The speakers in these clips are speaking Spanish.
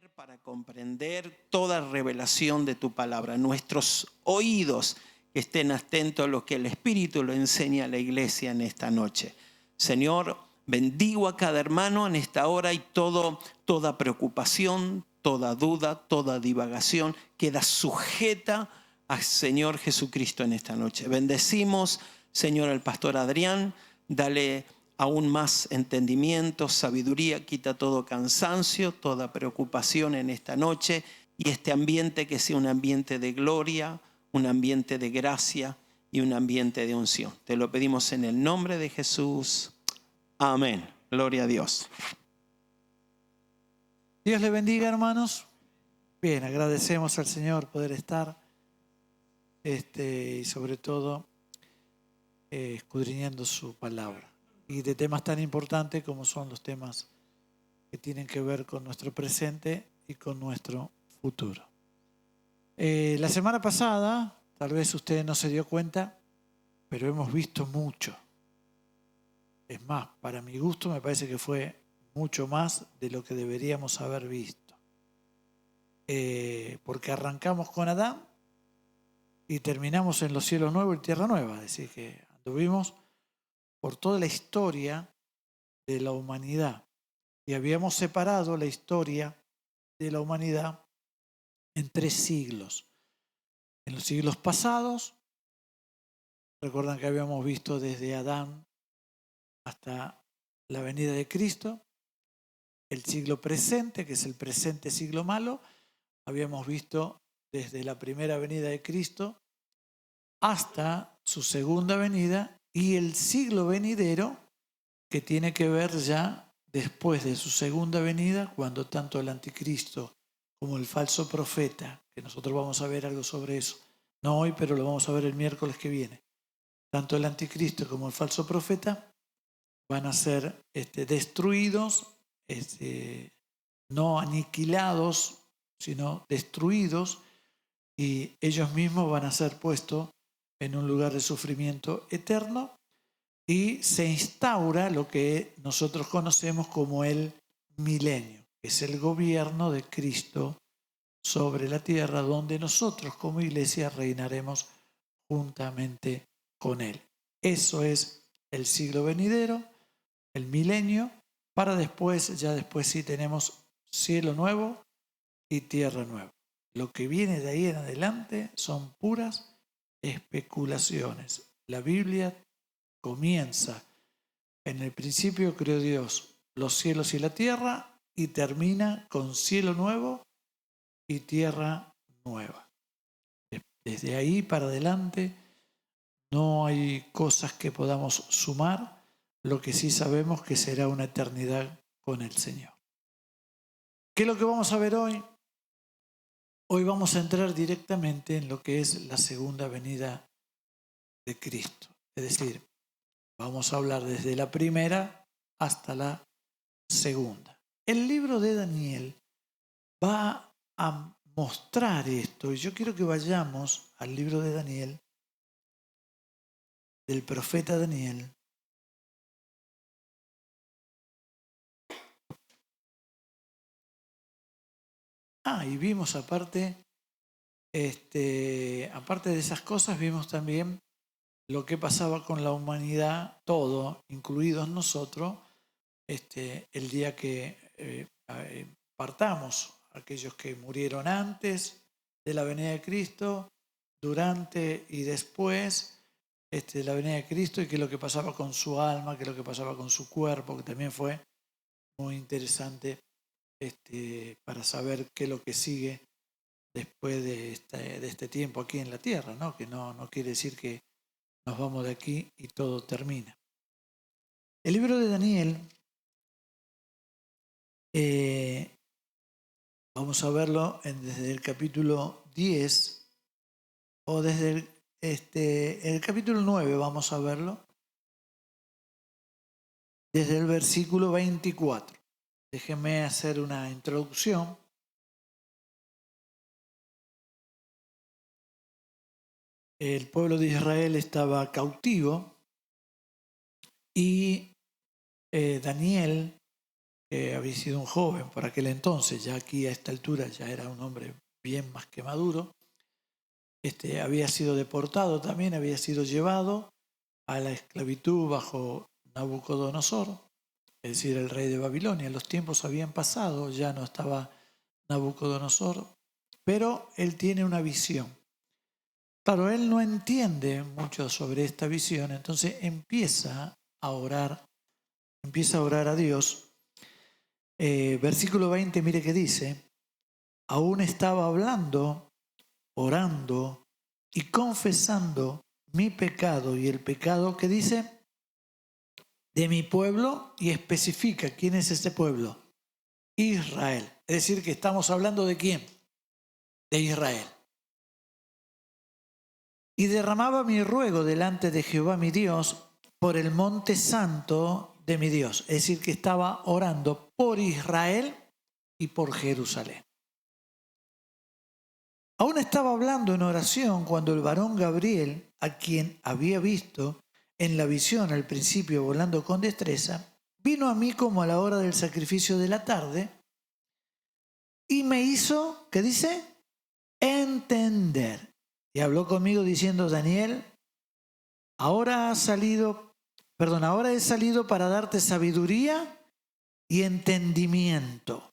para comprender toda revelación de tu palabra. Nuestros oídos que estén atentos a lo que el Espíritu lo enseña a la iglesia en esta noche. Señor, bendigo a cada hermano en esta hora y toda preocupación, toda duda, toda divagación queda sujeta al Señor Jesucristo en esta noche. Bendecimos, Señor, al pastor Adrián, dale aún más entendimiento, sabiduría, quita todo cansancio, toda preocupación en esta noche y este ambiente que sea un ambiente de gloria, un ambiente de gracia y un ambiente de unción. Te lo pedimos en el nombre de Jesús. Amén. Gloria a Dios. Dios le bendiga, hermanos. Bien, agradecemos al Señor poder estar y sobre todo escudriñando su palabra. Y de temas tan importantes como son los temas que tienen que ver con nuestro presente y con nuestro futuro. La semana pasada, tal vez usted no se dio cuenta, pero hemos visto mucho. Es más, para mi gusto me parece que fue mucho más de lo que deberíamos haber visto. Porque arrancamos con Adán y terminamos en los cielos nuevos y tierra nueva. Es decir, que anduvimos por toda la historia de la humanidad y habíamos separado la historia de la humanidad en 3 siglos. En los siglos pasados, recuerdan que habíamos visto desde Adán hasta la venida de Cristo. El siglo presente, que es el presente siglo malo, habíamos visto desde la primera venida de Cristo hasta su segunda venida, y el siglo venidero, que tiene que ver ya después de su segunda venida, cuando tanto el anticristo como el falso profeta, que nosotros vamos a ver algo sobre eso, no hoy, pero lo vamos a ver el miércoles que viene, tanto el anticristo como el falso profeta van a ser destruidos, no aniquilados, sino destruidos, y ellos mismos van a ser puestos en un lugar de sufrimiento eterno, y se instaura lo que nosotros conocemos como el milenio, que es el gobierno de Cristo sobre la tierra, donde nosotros como iglesia reinaremos juntamente con Él. Eso es el siglo venidero, el milenio, para después, ya después sí tenemos cielo nuevo y tierra nueva. Lo que viene de ahí en adelante son puras especulaciones. La Biblia comienza: en el principio creó Dios los cielos y la tierra, y termina con cielo nuevo y tierra nueva. Desde ahí para adelante no hay cosas que podamos sumar, lo que sí sabemos que será una eternidad con el Señor. ¿Qué es lo que vamos a ver hoy? Hoy vamos a entrar directamente en lo que es la segunda venida de Cristo. Es decir, vamos a hablar desde la primera hasta la segunda. El libro de Daniel va a mostrar esto, y yo quiero que vayamos al libro de Daniel, del profeta Daniel. Y vimos aparte de esas cosas, vimos también lo que pasaba con la humanidad, todo, incluidos nosotros, el día que partamos, aquellos que murieron antes de la venida de Cristo, durante y después de la venida de Cristo, y qué es lo que pasaba con su alma, qué es lo que pasaba con su cuerpo, que también fue muy interesante para saber qué es lo que sigue después de este tiempo aquí en la tierra, ¿no? Que no quiere decir que nos vamos de aquí y todo termina. El libro de Daniel, vamos a verlo desde el capítulo 10, o desde el capítulo 9 vamos a verlo, desde el versículo 24. Déjenme hacer una introducción. El pueblo de Israel estaba cautivo y Daniel había sido un joven por aquel entonces, ya aquí a esta altura ya era un hombre bien más que maduro. Había sido deportado también, había sido llevado a la esclavitud bajo Nabucodonosor, es decir, el rey de Babilonia. Los tiempos habían pasado, ya no estaba Nabucodonosor, pero él tiene una visión. Claro, él no entiende mucho sobre esta visión, entonces empieza a orar a Dios. Versículo 20, mire qué dice: aún estaba hablando, orando y confesando mi pecado y el pecado que dice de mi pueblo, y especifica quién es ese pueblo: Israel. Es decir, que estamos hablando de quién, de Israel. Y derramaba mi ruego delante de Jehová mi Dios por el monte santo de mi Dios. Es decir, que estaba orando por Israel y por Jerusalén. Aún estaba hablando en oración cuando el varón Gabriel, a quien había visto en la visión al principio volando con destreza, vino a mí como a la hora del sacrificio de la tarde y me hizo, ¿qué dice? Entender. Y habló conmigo diciendo: Daniel, ahora he salido para darte sabiduría y entendimiento.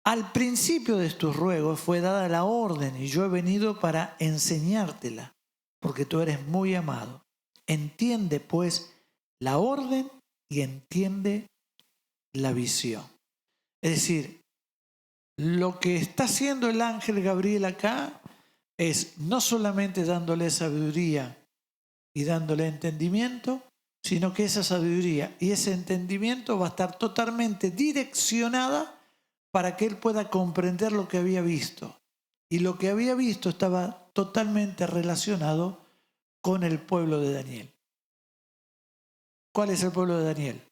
Al principio de tus ruegos fue dada la orden y yo he venido para enseñártela, porque tú eres muy amado. Entiende pues la orden y entiende la visión. Es decir, lo que está haciendo el ángel Gabriel acá es no solamente dándole sabiduría y dándole entendimiento, sino que esa sabiduría y ese entendimiento va a estar totalmente direccionada para que él pueda comprender lo que había visto. Y lo que había visto estaba totalmente relacionado con el pueblo de Daniel. ¿Cuál es el pueblo de Daniel?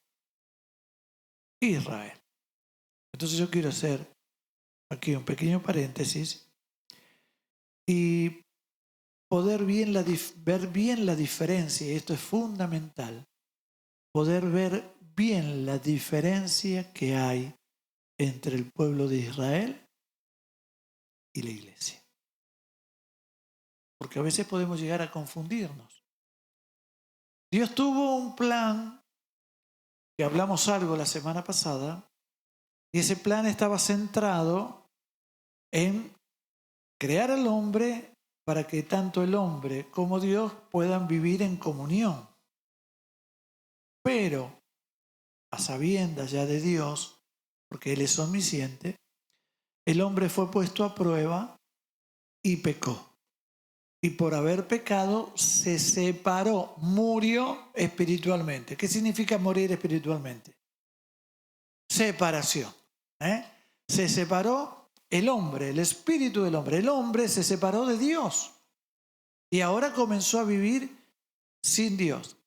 Israel. Entonces yo quiero hacer aquí un pequeño paréntesis y poder ver bien la diferencia, y esto es fundamental, poder ver bien la diferencia que hay entre el pueblo de Israel y la iglesia. Porque a veces podemos llegar a confundirnos. Dios tuvo un plan, que hablamos algo la semana pasada, y ese plan estaba centrado en crear al hombre para que tanto el hombre como Dios puedan vivir en comunión. Pero, a sabiendas ya de Dios, porque Él es omnisciente, el hombre fue puesto a prueba y pecó. Y por haber pecado se separó, murió espiritualmente. ¿Qué significa morir espiritualmente? Separación. Se separó el hombre, el espíritu del hombre. El hombre se separó de Dios y ahora comenzó a vivir sin Dios.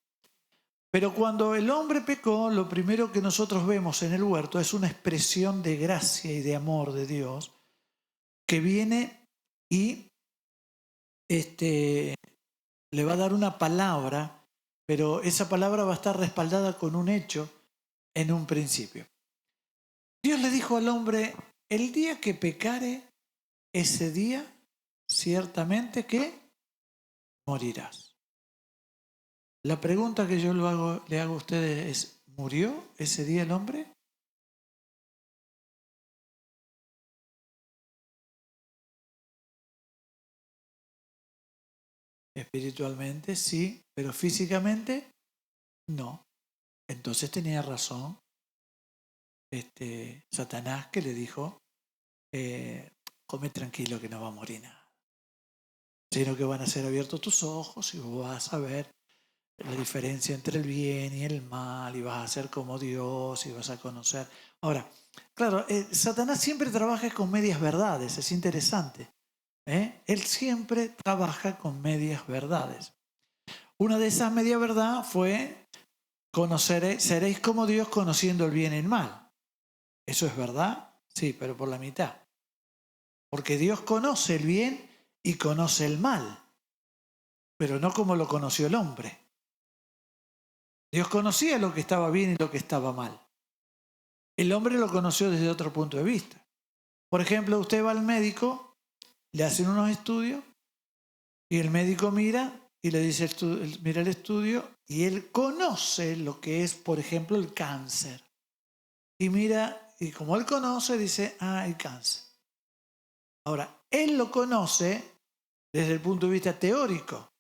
Pero cuando el hombre pecó, lo primero que nosotros vemos en el huerto es una expresión de gracia y de amor de Dios que viene y le va a dar una palabra, pero esa palabra va a estar respaldada con un hecho en un principio. Dios le dijo al hombre: el día que pecare, ese día ciertamente que morirás. La pregunta que yo le hago a ustedes es: ¿murió ese día el hombre? Espiritualmente sí, pero físicamente no. Entonces tenía razón Satanás, que le dijo: come tranquilo que no va a morir nada, sino que van a ser abiertos tus ojos y vos vas a ver la diferencia entre el bien y el mal, y vas a ser como Dios y vas a conocer. Ahora, claro, Satanás siempre trabaja con medias verdades, es interesante. Él siempre trabaja con medias verdades. Una de esas medias verdades fue: seréis como Dios conociendo el bien y el mal. ¿Eso es verdad? Sí, pero por la mitad. Porque Dios conoce el bien y conoce el mal, pero no como lo conoció el hombre. Dios conocía lo que estaba bien y lo que estaba mal. El hombre lo conoció desde otro punto de vista. Por ejemplo, usted va al médico, le hacen unos estudios y el médico mira y le dice, mira el estudio y él conoce lo que es, por ejemplo, el cáncer. Y mira, y como él conoce, dice, hay cáncer. Ahora, él lo conoce desde el punto de vista teórico,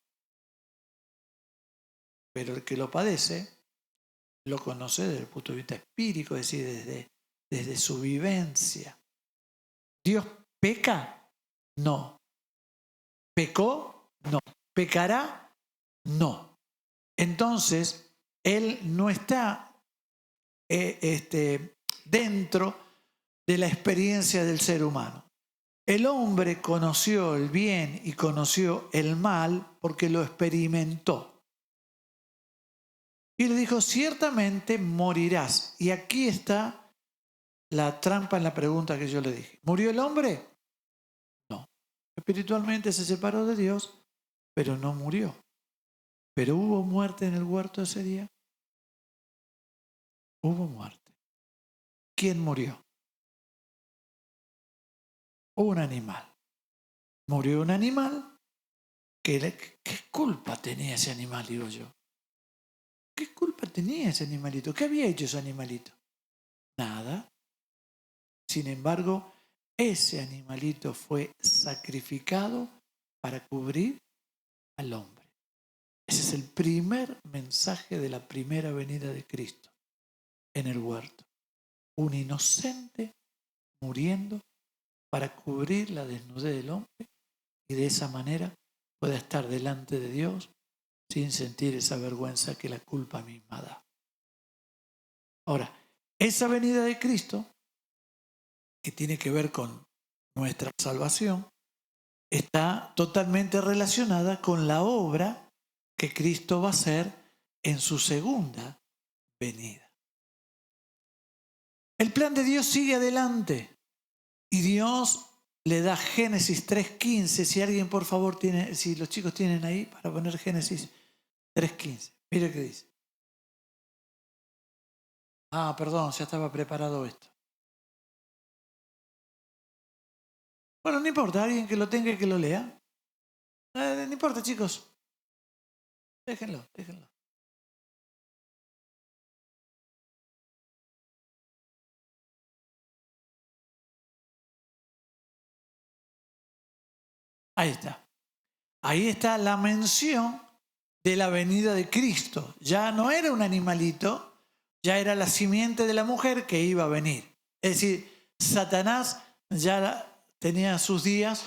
pero el que lo padece lo conoce desde el punto de vista empírico, es decir, desde su vivencia. ¿Dios peca? No. ¿Pecó? No. ¿Pecará? No. Entonces, él no está dentro de la experiencia del ser humano. El hombre conoció el bien y conoció el mal porque lo experimentó. Y le dijo, ciertamente morirás. Y aquí está la trampa en la pregunta que yo le dije. ¿Murió el hombre? No. Espiritualmente se separó de Dios, pero no murió. ¿Pero hubo muerte en el huerto ese día? Hubo muerte. ¿Quién murió? Un animal. Murió un animal. ¿Qué culpa tenía ese animal, digo yo? ¿Qué culpa tenía ese animalito? ¿Qué había hecho ese animalito? Nada. Sin embargo, ese animalito fue sacrificado para cubrir al hombre. Ese es el primer mensaje de la primera venida de Cristo en el huerto. Un inocente muriendo para cubrir la desnudez del hombre y de esa manera pueda estar delante de Dios sin sentir esa vergüenza que la culpa misma da. Ahora, esa venida de Cristo, que tiene que ver con nuestra salvación, está totalmente relacionada con la obra que Cristo va a hacer en su segunda venida. El plan de Dios sigue adelante y Dios le da Génesis 3:15. Si alguien, por favor, tiene, si los chicos tienen ahí para poner Génesis 3:15. Mire qué dice. Perdón, ya estaba preparado esto. Bueno, no importa, alguien que lo tenga y que lo lea. No importa, chicos. Déjenlo. Ahí está. Ahí está la mención de la venida de Cristo. Ya no era un animalito, ya era la simiente de la mujer que iba a venir. Es decir, Satanás ya tenía sus días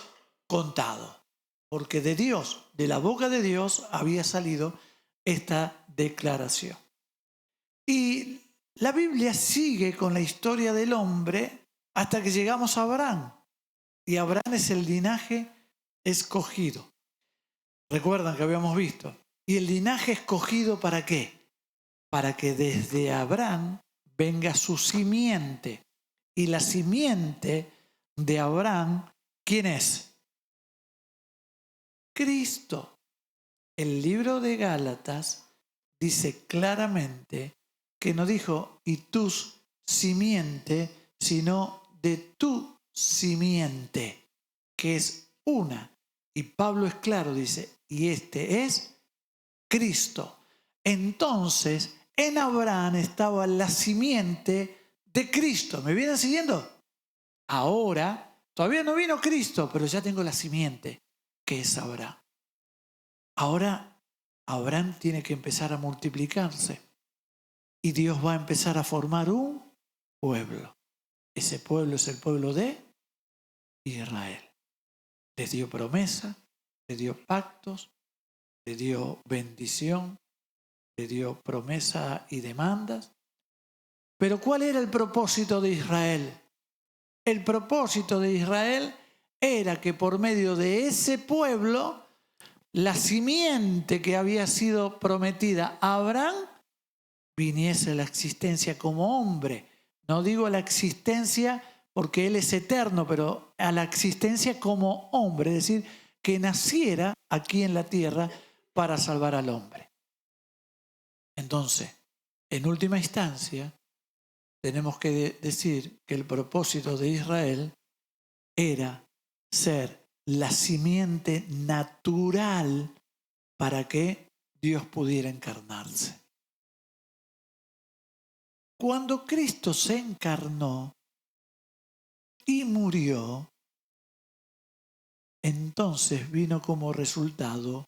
contados, porque de Dios, de la boca de Dios, había salido esta declaración. Y la Biblia sigue con la historia del hombre hasta que llegamos a Abraham. Y Abraham es el linaje escogido. Recuerdan que habíamos visto. ¿Y el linaje escogido para qué? Para que desde Abraham venga su simiente. Y la simiente de Abraham, ¿quién es? Cristo. El libro de Gálatas dice claramente que no dijo y tus simiente, sino de tu simiente, que es una. Y Pablo es claro, dice, y este es Cristo. Entonces, en Abraham estaba la simiente de Cristo. ¿Me vienen siguiendo? Ahora, todavía no vino Cristo, pero ya tengo la simiente, que es Abraham. Ahora, Abraham tiene que empezar a multiplicarse. Y Dios va a empezar a formar un pueblo. Ese pueblo es el pueblo de Israel. Les dio promesa, les dio pactos, les dio bendición, les dio promesa y demandas. Pero ¿cuál era el propósito de Israel? El propósito de Israel era que por medio de ese pueblo, la simiente que había sido prometida a Abraham viniese a la existencia como hombre. No digo a la existencia porque él es eterno, pero a la existencia como hombre, es decir, que naciera aquí en la tierra para salvar al hombre. Entonces, en última instancia, tenemos que decir que el propósito de Israel era ser la simiente natural para que Dios pudiera encarnarse. Cuando Cristo se encarnó y murió, entonces vino como resultado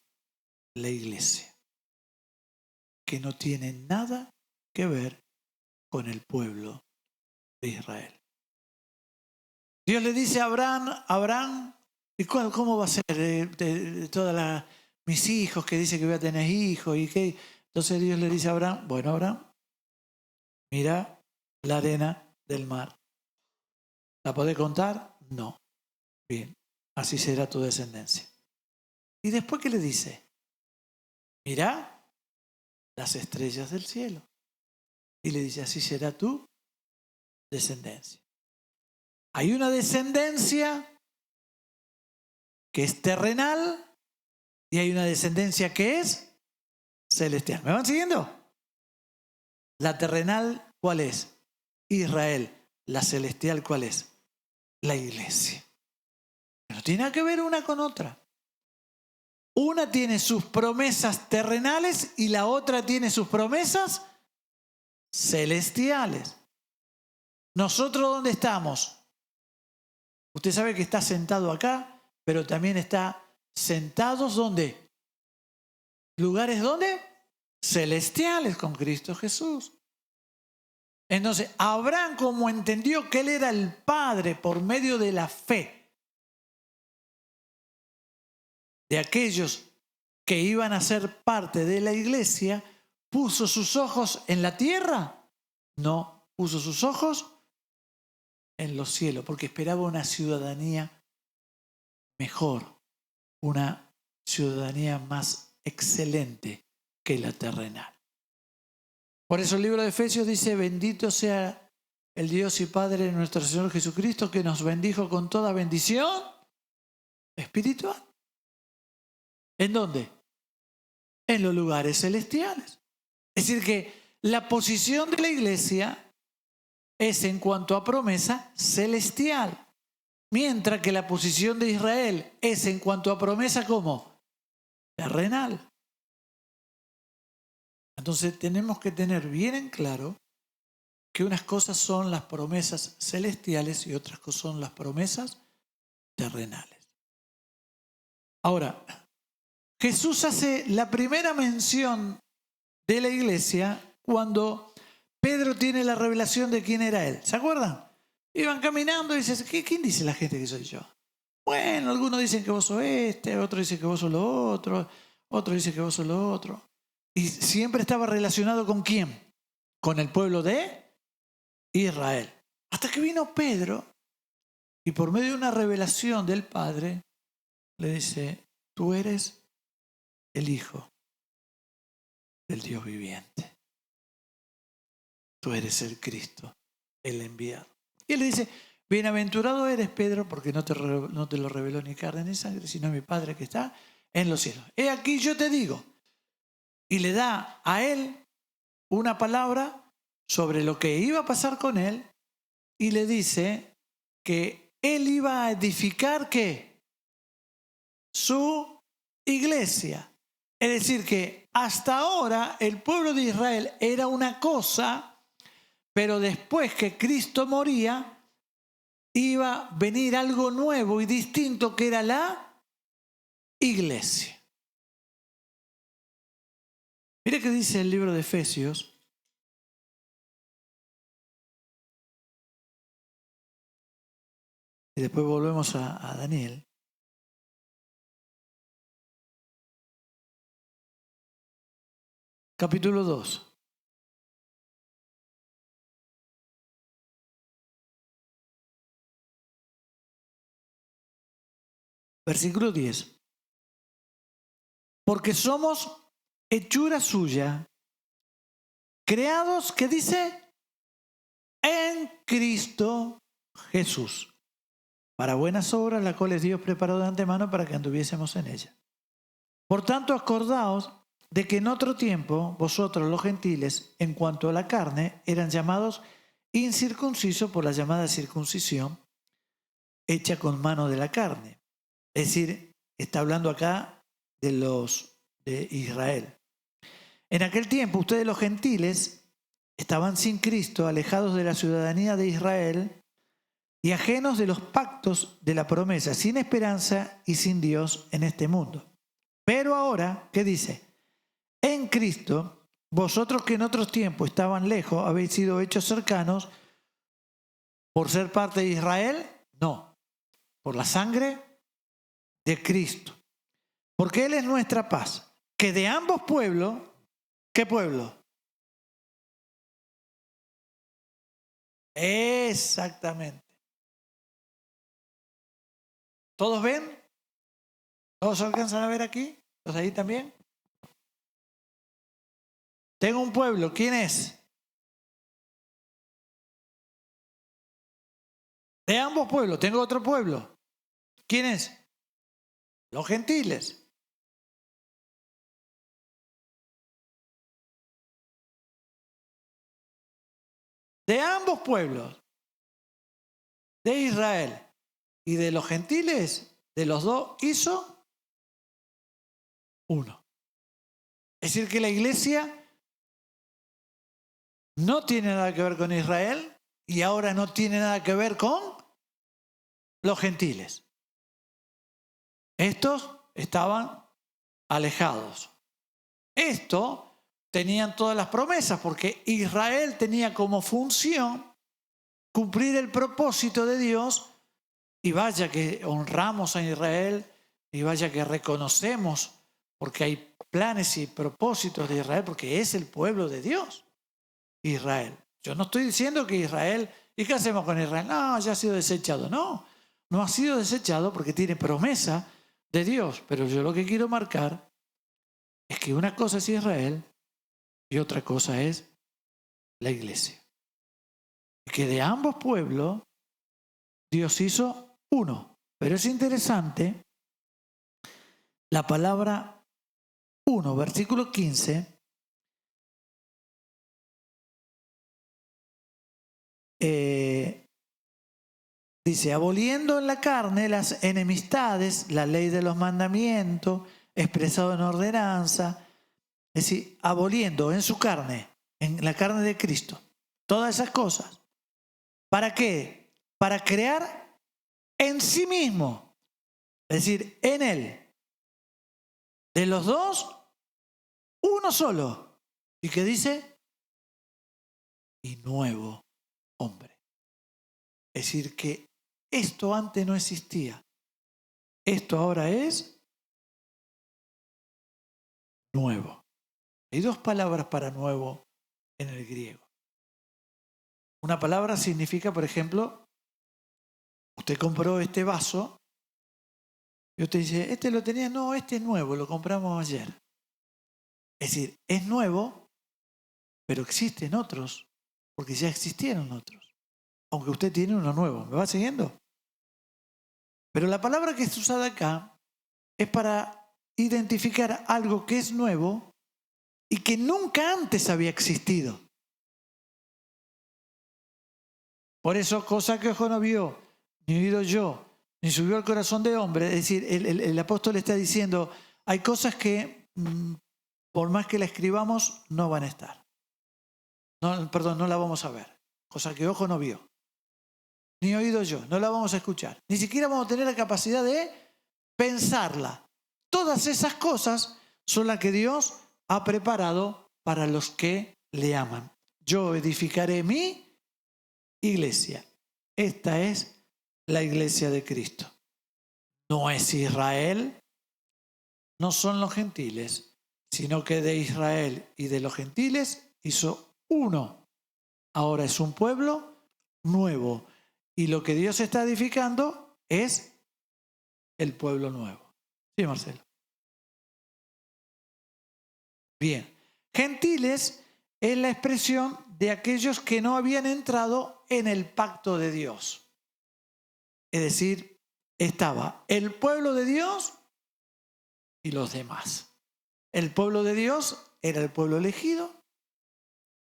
la iglesia, que no tiene nada que ver con el pueblo de Israel. Dios le dice a Abraham, ¿y cómo va a ser de todas mis hijos que dice que voy a tener hijos? ¿Y qué? Entonces Dios le dice a Abraham, bueno, Abraham, mira la arena del mar. ¿La podés contar? No. Bien, así será tu descendencia. ¿Y después qué le dice? Mira las estrellas del cielo. Y le dice, así será tu descendencia. Hay una descendencia que es terrenal y hay una descendencia que es celestial. ¿Me van siguiendo? La terrenal, ¿cuál es? Israel. La celestial, ¿cuál es? La iglesia. No tiene nada que ver una con otra. Una tiene sus promesas terrenales y la otra tiene sus promesas celestiales. ¿Nosotros dónde estamos? Usted sabe que está sentado acá, pero también está sentados ¿dónde? ¿Lugares dónde? Celestiales con Cristo Jesús. Entonces, Abraham, como entendió que él era el Padre por medio de la fe de aquellos que iban a ser parte de la iglesia, ¿puso sus ojos en la tierra? No, puso sus ojos en los cielos, porque esperaba una ciudadanía mejor, una ciudadanía más excelente que la terrenal. Por eso el libro de Efesios dice, bendito sea el Dios y Padre de nuestro Señor Jesucristo, que nos bendijo con toda bendición espiritual. ¿En dónde? En los lugares celestiales. Es decir, que la posición de la iglesia es en cuanto a promesa celestial, mientras que la posición de Israel es en cuanto a promesa como terrenal. Entonces tenemos que tener bien en claro que unas cosas son las promesas celestiales y otras cosas son las promesas terrenales. Ahora, Jesús hace la primera mención de la iglesia cuando Pedro tiene la revelación de quién era él. ¿Se acuerdan? Iban caminando y dicen, ¿quién dice la gente que soy yo? Bueno, algunos dicen que vos sos otros dicen que vos sos lo otro, otros dicen que vos sos lo otro. Y siempre estaba relacionado ¿con quién? Con el pueblo de Israel. Hasta que vino Pedro y por medio de una revelación del Padre le dice, tú eres el Hijo del Dios viviente. Tú eres el Cristo, el enviado. Y él le dice, bienaventurado eres, Pedro, porque no te lo reveló ni carne ni sangre, sino mi Padre que está en los cielos. He aquí yo te digo. Y le da a él una palabra sobre lo que iba a pasar con él y le dice que él iba a edificar ¿qué? Su iglesia. Es decir, que hasta ahora el pueblo de Israel era una cosa, pero después que Cristo moría, iba a venir algo nuevo y distinto que era la iglesia. Mire qué dice el libro de Efesios. Y después volvemos a Daniel. Capítulo 2. Versículo 10. Porque somos hechura suya, creados, ¿qué dice? En Cristo Jesús, para buenas obras, las cuales Dios preparó de antemano para que anduviésemos en ellas. Por tanto, acordaos de que en otro tiempo vosotros los gentiles, en cuanto a la carne, eran llamados incircunciso por la llamada circuncisión hecha con mano de la carne. Es decir, está hablando acá de los de Israel. En aquel tiempo ustedes los gentiles estaban sin Cristo, alejados de la ciudadanía de Israel y ajenos de los pactos de la promesa, sin esperanza y sin Dios en este mundo. Pero ahora, ¿qué dice? En Cristo, vosotros que en otros tiempos estaban lejos, habéis sido hechos cercanos por ser parte de Israel, no, por la sangre de Cristo. Porque Él es nuestra paz, que de ambos pueblos, ¿qué pueblo? Exactamente. ¿Todos ven? ¿Todos alcanzan a ver aquí? ¿Los ahí también? Tengo un pueblo, ¿quién es? De ambos pueblos, tengo otro pueblo. ¿Quién es? Los gentiles. De ambos pueblos, de Israel y de los gentiles, de los dos hizo uno. Es decir, que la iglesia no tiene nada que ver con Israel y ahora no tiene nada que ver con los gentiles. Estos estaban alejados. Estos tenían todas las promesas porque Israel tenía como función cumplir el propósito de Dios, y vaya que honramos a Israel y vaya que reconocemos porque hay planes y propósitos de Israel, porque es el pueblo de Dios, Israel. Yo no estoy diciendo que Israel, ¿y qué hacemos con Israel? No, ya ha sido desechado. No, no ha sido desechado porque tiene promesa de Dios, pero yo lo que quiero marcar es que una cosa es Israel y otra cosa es la iglesia. Y que de ambos pueblos Dios hizo uno. Pero es interesante la palabra uno, versículo 15. Dice, aboliendo en la carne las enemistades, la ley de los mandamientos, expresado en ordenanza, es decir, aboliendo en su carne, en la carne de Cristo, todas esas cosas. ¿Para qué? Para crear en sí mismo, es decir, en Él, de los dos, uno solo. ¿Y qué dice? Y nuevo hombre. Es decir, que esto antes no existía. Esto ahora es nuevo. Hay dos palabras para nuevo en el griego. Una palabra significa, por ejemplo, usted compró este vaso y usted dice, ¿este lo tenía? No, este es nuevo, lo compramos ayer. Es decir, es nuevo, pero existen otros, porque ya existieron otros. Aunque usted tiene uno nuevo. ¿Me va siguiendo? Pero la palabra que es usada acá es para identificar algo que es nuevo y que nunca antes había existido. Por eso, cosa que ojo no vio, ni oído yo, ni subió al corazón de hombre. Es decir, el apóstol está diciendo, hay cosas que por más que la escribamos no van a estar. No, perdón, no la vamos a ver. Cosa que ojo no vio, ni oído yo, no la vamos a escuchar. Ni siquiera vamos a tener la capacidad de pensarla. Todas esas cosas son las que Dios ha preparado para los que le aman. Yo edificaré mi iglesia. Esta es la iglesia de Cristo. No es Israel, no son los gentiles, sino que de Israel y de los gentiles hizo uno. Ahora es un pueblo nuevo. Y lo que Dios está edificando es el pueblo nuevo. Sí, Marcelo. Bien. Gentiles es la expresión de aquellos que no habían entrado en el pacto de Dios. Es decir, estaba el pueblo de Dios y los demás. El pueblo de Dios era el pueblo elegido,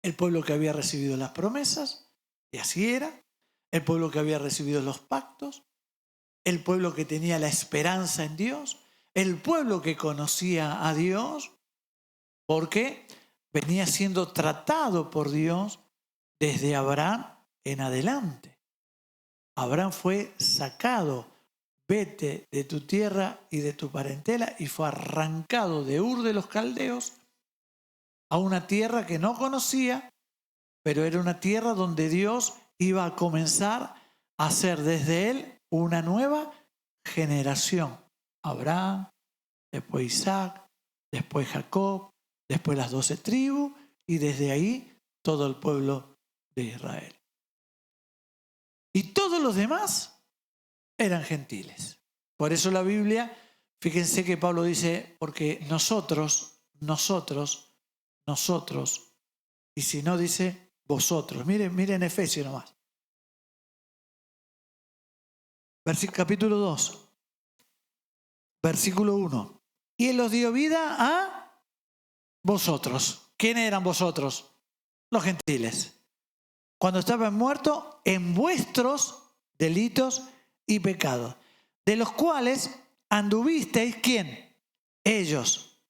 el pueblo que había recibido las promesas, Y así era. El pueblo que había recibido los pactos, el pueblo que tenía la esperanza en Dios, el pueblo que conocía a Dios, porque venía siendo tratado por Dios desde Abraham en adelante. Abraham fue sacado, vete de tu tierra y de tu parentela, y fue arrancado de Ur de los Caldeos a una tierra que no conocía, pero era una tierra donde Dios iba a comenzar a hacer desde él una nueva generación. Abraham, después Isaac, después Jacob, después las 12 tribus y desde ahí todo el pueblo de Israel. Y todos los demás eran gentiles. Por eso la Biblia, fíjense que Pablo dice, porque nosotros, y si no dice vosotros. Miren Efesios nomás. Capítulo 2, versículo 1. Y Él os dio vida a vosotros. ¿Quiénes eran vosotros? Los gentiles. Cuando estaban muertos en vuestros delitos y pecados, de los cuales anduvisteis, ¿quién? Ellos,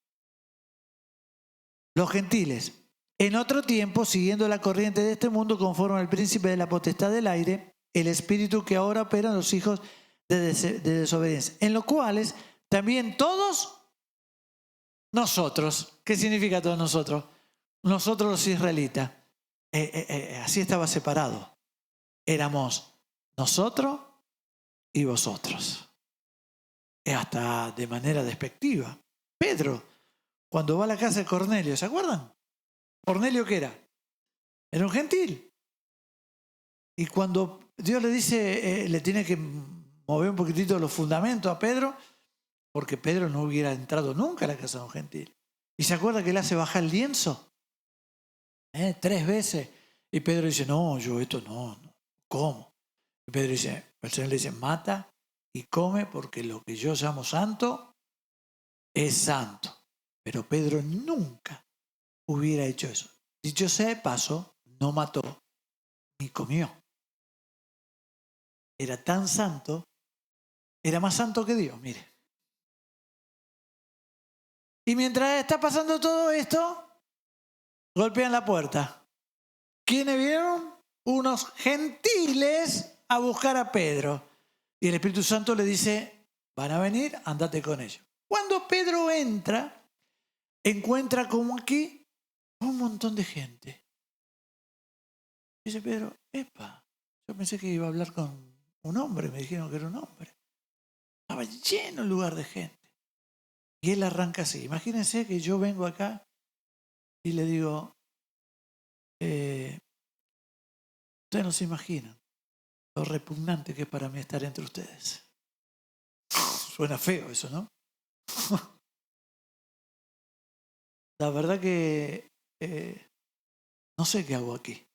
los gentiles, en otro tiempo, siguiendo la corriente de este mundo, conforme al príncipe de la potestad del aire, el espíritu que ahora opera en los hijos de desobediencia, en los cuales también todos nosotros, ¿qué significa todos nosotros? Nosotros los israelitas, así estaba separado. Éramos nosotros y vosotros. Hasta de manera despectiva. Pedro, cuando va a la casa de Cornelio, ¿se acuerdan? ¿Cornelio qué era? Era un gentil. Y cuando Dios le dice, le tiene que mover un poquitito los fundamentos a Pedro, porque Pedro no hubiera entrado nunca a la casa de un gentil. ¿Y se acuerda que le hace bajar el lienzo? 3 veces. Y Pedro dice, no, yo esto no, ¿cómo? Y Pedro dice, el Señor le dice, mata y come, porque lo que yo llamo santo es santo. Pero Pedro nunca hubiera hecho eso. Dicho sea de paso, no mató ni comió. Era tan santo, era más santo que Dios, mire. Y mientras está pasando todo esto, golpean la puerta. ¿Quiénes vieron? Unos gentiles a buscar a Pedro. Y el Espíritu Santo le dice, van a venir, andate con ellos. Cuando Pedro entra, encuentra como aquí un montón de gente. Dice Pedro, epa, yo pensé que iba a hablar con un hombre, me dijeron que era un hombre. Estaba lleno el lugar de gente. Y él arranca así. Imagínense que yo vengo acá y le digo, ustedes no se imaginan lo repugnante que es para mí estar entre ustedes. Suena feo eso, ¿no? La verdad que no sé qué hago aquí.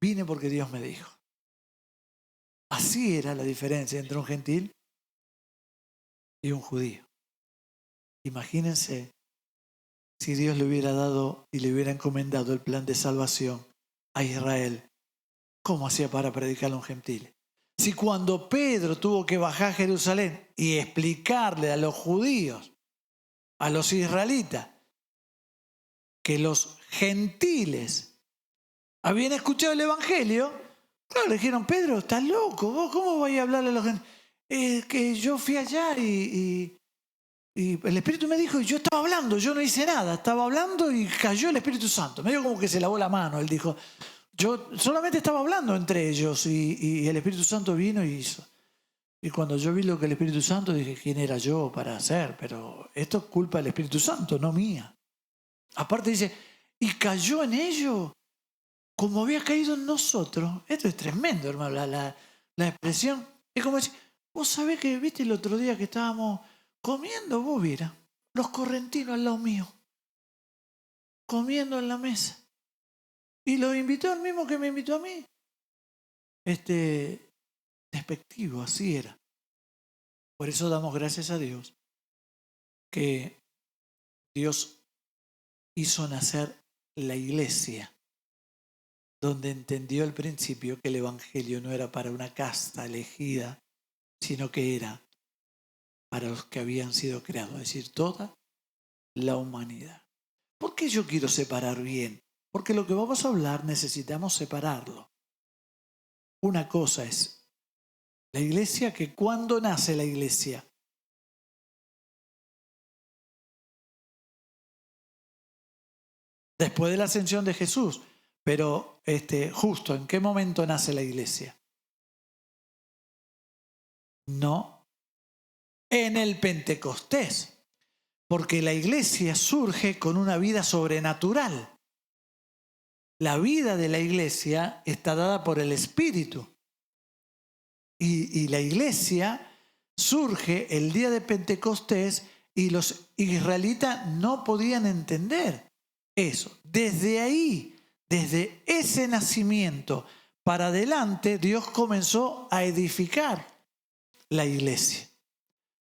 Vine porque Dios me dijo. Así era la diferencia entre un gentil y un judío. Imagínense si Dios le hubiera dado y le hubiera encomendado el plan de salvación a Israel. ¿Cómo hacía para predicarle a un gentil? Si cuando Pedro tuvo que bajar a Jerusalén y explicarle a los judíos, a los israelitas, que los gentiles habían escuchado el evangelio, claro, le dijeron, Pedro, estás loco, ¿vos cómo vais a hablarle a los gentiles? Que yo fui allá y el Espíritu me dijo, y yo estaba hablando, yo no hice nada, estaba hablando y cayó el Espíritu Santo. Medio como que se lavó la mano, él dijo, yo solamente estaba hablando entre ellos y el Espíritu Santo vino y hizo. Y cuando yo vi lo que el Espíritu Santo, dije, ¿quién era yo para hacer? Pero esto es culpa del Espíritu Santo, no mía. Aparte dice, y cayó en ellos como había caído en nosotros. Esto es tremendo, hermano, la expresión. Es como decir, vos sabés que viste el otro día que estábamos comiendo, vos vieras, los correntinos al lado mío, comiendo en la mesa. Y lo invitó el mismo que me invitó a mí. Despectivo, así era. Por eso damos gracias a Dios que Dios hizo nacer la iglesia, donde entendió al principio que el Evangelio no era para una casta elegida, sino que era para los que habían sido creados, es decir, toda la humanidad. ¿Por qué yo quiero separar bien? Porque lo que vamos a hablar necesitamos separarlo. Una cosa es la iglesia, que ¿cuándo nace la iglesia? Después de la ascensión de Jesús. Pero justo, ¿en qué momento nace la iglesia? No, en el Pentecostés. Porque la iglesia surge con una vida sobrenatural. La vida de la iglesia está dada por el Espíritu. Y la iglesia surge el día de Pentecostés y los israelitas no podían entender eso. Desde ahí, desde ese nacimiento para adelante, Dios comenzó a edificar la iglesia.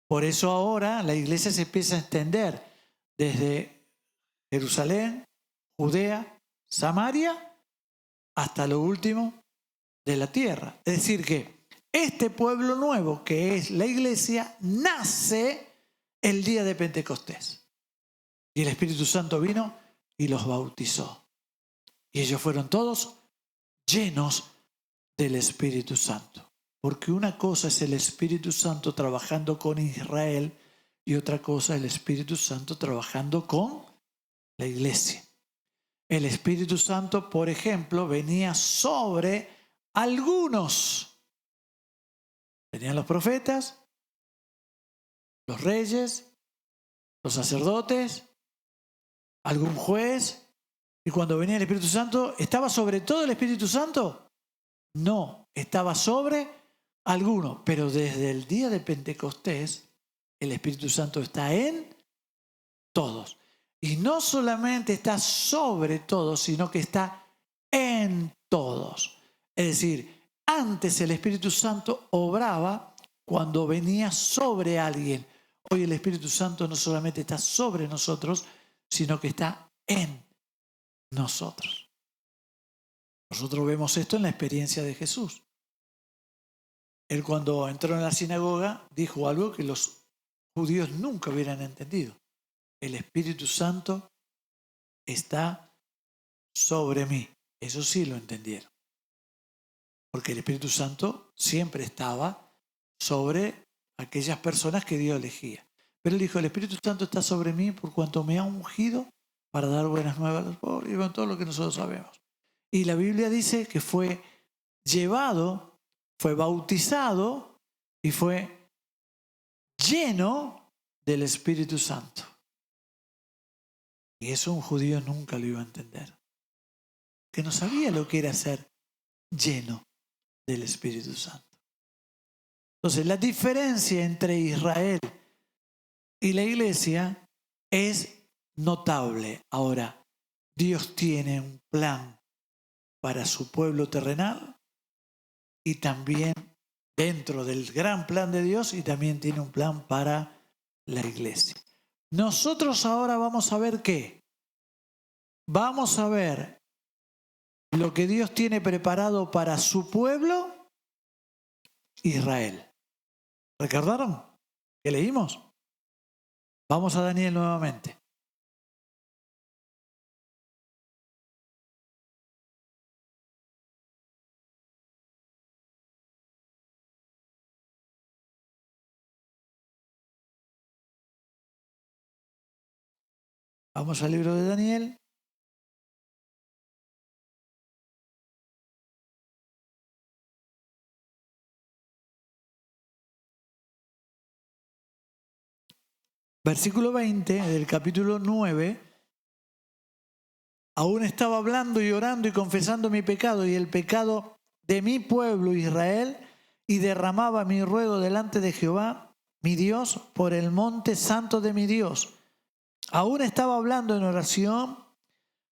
Por eso ahora la iglesia se empieza a extender desde Jerusalén, Judea, Samaria, hasta lo último de la tierra. Es decir que este pueblo nuevo, que es la iglesia, nace el día de Pentecostés. Y el Espíritu Santo vino y los bautizó. Y ellos fueron todos llenos del Espíritu Santo. Porque una cosa es el Espíritu Santo trabajando con Israel y otra cosa es el Espíritu Santo trabajando con la iglesia. El Espíritu Santo, por ejemplo, venía sobre algunos. Tenían los profetas, los reyes, los sacerdotes, algún juez. Y cuando venía el Espíritu Santo, ¿estaba sobre todo el Espíritu Santo? No, estaba sobre algunos. Pero desde el día de Pentecostés, el Espíritu Santo está en todos. Y no solamente está sobre todos, sino que está en todos. Es decir, antes el Espíritu Santo obraba cuando venía sobre alguien. Hoy el Espíritu Santo no solamente está sobre nosotros, sino que está en nosotros. Nosotros vemos esto en la experiencia de Jesús. Él, cuando entró en la sinagoga, dijo algo que los judíos nunca hubieran entendido. El Espíritu Santo está sobre mí. Eso sí lo entendieron. Porque el Espíritu Santo siempre estaba sobre aquellas personas que Dios elegía. Pero él dijo, el Espíritu Santo está sobre mí por cuanto me ha ungido para dar buenas nuevas a los pobres, y bueno, todo lo que nosotros sabemos. Y la Biblia dice que fue llevado, fue bautizado y fue lleno del Espíritu Santo. Y eso un judío nunca lo iba a entender. Que no sabía lo que era ser lleno del Espíritu Santo. Entonces, la diferencia entre Israel y la iglesia es notable. Ahora, Dios tiene un plan para su pueblo terrenal y también dentro del gran plan de Dios, y también tiene un plan para la iglesia. Nosotros ahora vamos a ver qué. Vamos a ver lo que Dios tiene preparado para su pueblo, Israel. ¿Recordaron que leímos? Vamos a Daniel nuevamente. Vamos al libro de Daniel. Versículo 20 del capítulo 9. Aún estaba hablando y orando y confesando mi pecado y el pecado de mi pueblo Israel, y derramaba mi ruego delante de Jehová, mi Dios, por el monte santo de mi Dios. Aún estaba hablando en oración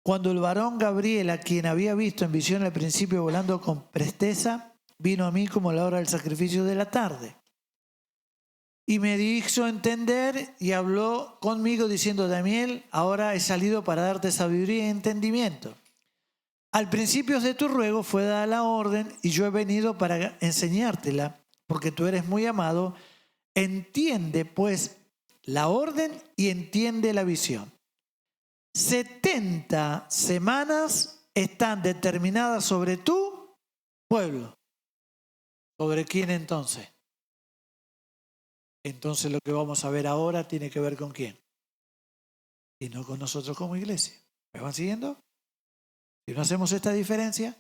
cuando el varón Gabriel, a quien había visto en visión al principio volando con presteza, vino a mí como la hora del sacrificio de la tarde. Y me hizo entender y habló conmigo diciendo, Daniel, ahora he salido para darte sabiduría y entendimiento. Al principio de tu ruego fue dada la orden y yo he venido para enseñártela, porque tú eres muy amado. Entiende pues la orden y entiende la visión. 70 semanas están determinadas sobre tu pueblo. ¿Sobre quién entonces? Entonces lo que vamos a ver ahora tiene que ver con quién. Y no con nosotros como iglesia. ¿Me van siguiendo? Si no hacemos esta diferencia,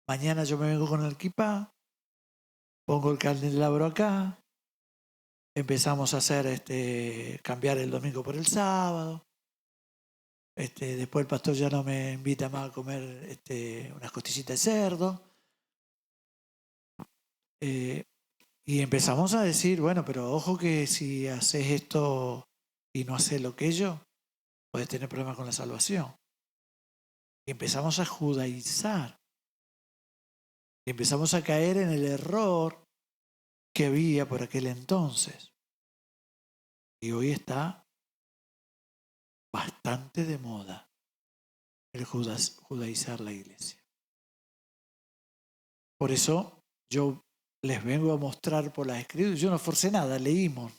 mañana yo me vengo con el kipá, pongo el candelabro acá, empezamos a hacer cambiar el domingo por el sábado. Después el pastor ya no me invita más a comer unas costillitas de cerdo. Y empezamos a decir, bueno, pero ojo que si haces esto y no haces lo que yo, puedes tener problemas con la salvación. Y empezamos a judaizar. Y empezamos a caer en el error que había por aquel entonces. Y hoy está bastante de moda el judaizar la iglesia. Por eso yo les vengo a mostrar por las escrituras. Yo no forcé nada, leímos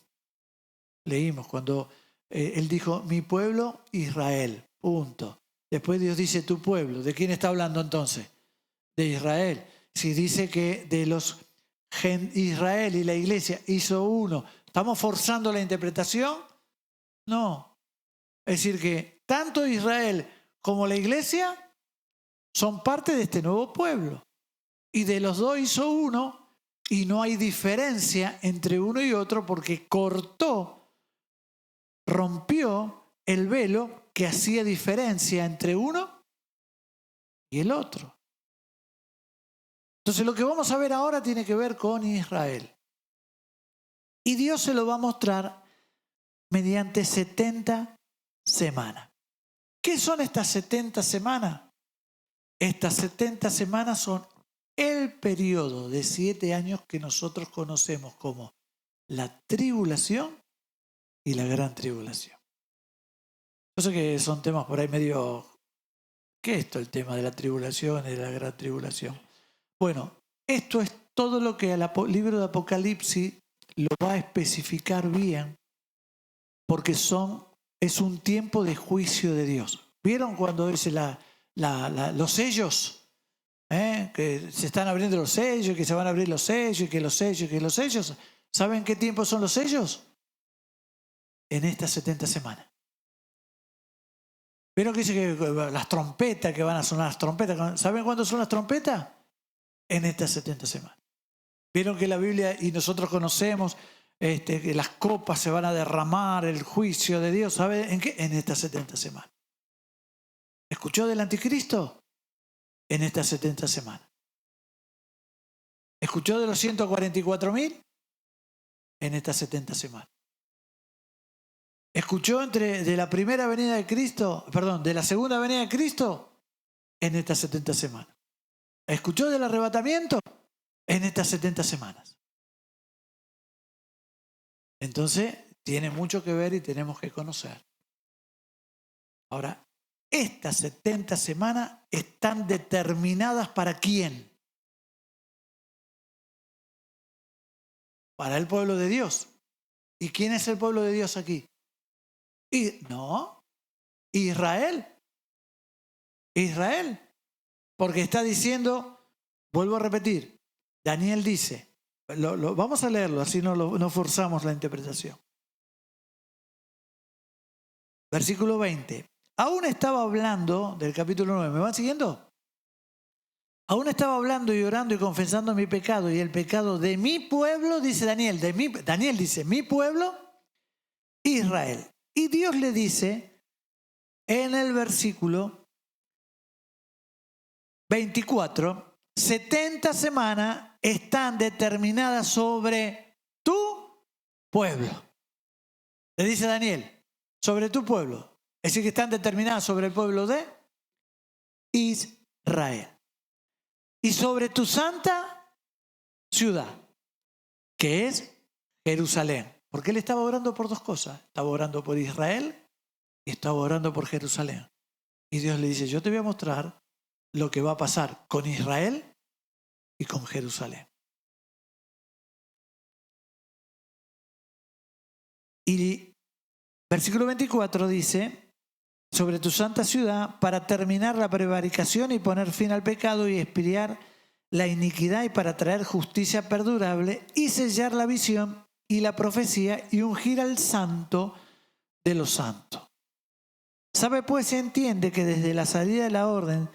cuando él dijo, mi pueblo Israel, punto. Después Dios dice tu pueblo. ¿De quién está hablando entonces? De Israel. Si dice que de los Israel y la iglesia hizo uno, ¿estamos forzando la interpretación? No. Es decir que tanto Israel como la iglesia son parte de este nuevo pueblo. Y de los dos hizo uno y no hay diferencia entre uno y otro porque rompió el velo que hacía diferencia entre uno y el otro. Entonces lo que vamos a ver ahora tiene que ver con Israel. Y Dios se lo va a mostrar mediante 70 semanas. ¿Qué son estas 70 semanas? Estas 70 semanas son el periodo de 7 años que nosotros conocemos como la tribulación y la gran tribulación. Yo sé que son temas por ahí medio... ¿Qué es esto el tema de la tribulación y de la gran tribulación? Bueno, esto es todo lo que el libro de Apocalipsis lo va a especificar bien, porque es un tiempo de juicio de Dios. ¿Vieron cuando dice los sellos? Que se están abriendo los sellos, que se van a abrir los sellos, y que los sellos. ¿Saben qué tiempo son los sellos? En estas 70 semanas. ¿Vieron que dice que las trompetas, que van a sonar las trompetas? ¿Saben cuándo son las trompetas? En estas 70 semanas. ¿Vieron que la Biblia y nosotros conocemos que las copas se van a derramar, el juicio de Dios? ¿Saben en qué? En estas 70 semanas. ¿Escuchó del anticristo? En estas 70 semanas. ¿Escuchó de los 144.000? En estas 70 semanas. ¿Escuchó de la primera venida de Cristo, de la segunda venida de Cristo? En estas 70 semanas. ¿Escuchó del arrebatamiento? En estas 70 semanas. Entonces, tiene mucho que ver y tenemos que conocer. Ahora, estas 70 semanas están determinadas ¿para quién? Para el pueblo de Dios. ¿Y quién es el pueblo de Dios aquí? Israel. Israel. Porque está diciendo, vuelvo a repetir, Daniel dice, vamos a leerlo, así no forzamos la interpretación. Versículo 20. Aún estaba hablando, del capítulo 9, ¿me van siguiendo? Aún estaba hablando y orando y confesando mi pecado y el pecado de mi pueblo, dice Daniel. Daniel dice, mi pueblo, Israel. Y Dios le dice en el versículo 24, 70 semanas están determinadas sobre tu pueblo. Le dice Daniel, sobre tu pueblo. Es decir, que están determinadas sobre el pueblo de Israel. Y sobre tu santa ciudad, que es Jerusalén. Porque él estaba orando por dos cosas. Estaba orando por Israel y estaba orando por Jerusalén. Y Dios le dice, yo te voy a mostrar lo que va a pasar con Israel y con Jerusalén. Y versículo 24 dice, sobre tu santa ciudad, para terminar la prevaricación y poner fin al pecado y expiar la iniquidad y para traer justicia perdurable y sellar la visión y la profecía y ungir al santo de los santos. Sabe pues, se entiende que desde la salida de la orden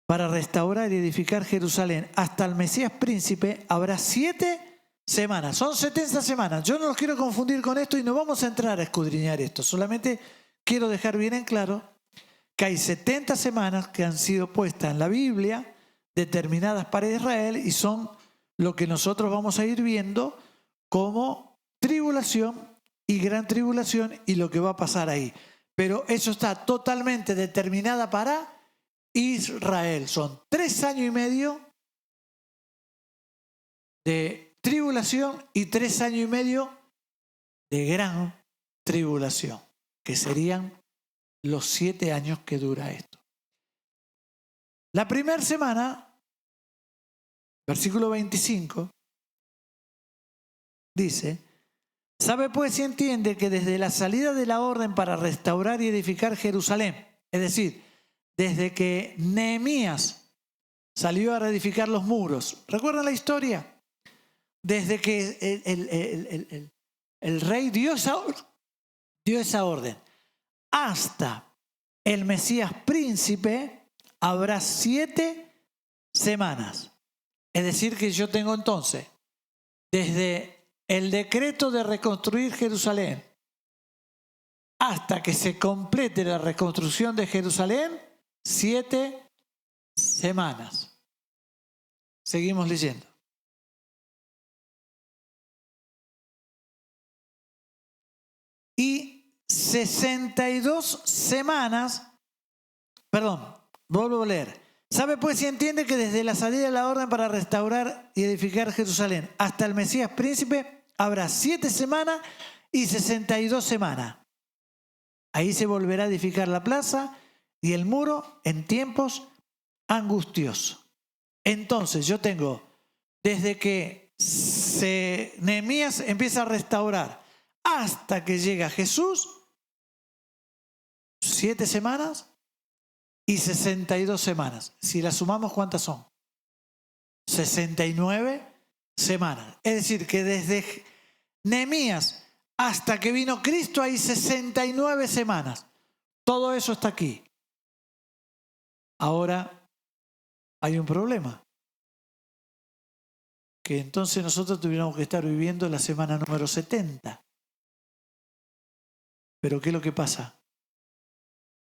para restaurar y edificar Jerusalén hasta el Mesías príncipe habrá 7 semanas. Son 70 semanas. Yo no los quiero confundir con esto y no vamos a entrar a escudriñar esto. Solamente quiero dejar bien en claro que hay 70 semanas que han sido puestas en la Biblia, determinadas para Israel, y son lo que nosotros vamos a ir viendo como tribulación y gran tribulación y lo que va a pasar ahí. Pero eso está totalmente determinada para Israel. Son 3 años y medio de tribulación y 3 años y medio de gran tribulación, que serían los 7 años que dura esto. La primera semana, versículo 25, dice, sabe pues y entiende que desde la salida de la orden para restaurar y edificar Jerusalén, es decir, desde que Nehemías salió a reedificar los muros, ¿recuerdan la historia? Desde que el rey dio esa orden hasta el Mesías príncipe habrá 7 semanas. Es decir, que yo tengo entonces, desde el decreto de reconstruir Jerusalén hasta que se complete la reconstrucción de Jerusalén, 7 semanas. Seguimos leyendo. Y 62 semanas, vuelvo a leer. Sabe pues y entiende que desde la salida de la orden para restaurar y edificar Jerusalén hasta el Mesías príncipe habrá 7 semanas y 62 semanas. Ahí se volverá a edificar la plaza y el muro en tiempos angustiosos. Entonces yo tengo, desde que Nehemías empieza a restaurar hasta que llega Jesús, 7 semanas y 62 semanas. Si las sumamos, ¿cuántas son? 69 semanas. Es decir, que desde Nehemías hasta que vino Cristo hay 69 semanas. Todo eso está aquí. Ahora hay un problema. Que entonces nosotros tuviéramos que estar viviendo la semana número 70. Pero ¿qué es lo que pasa?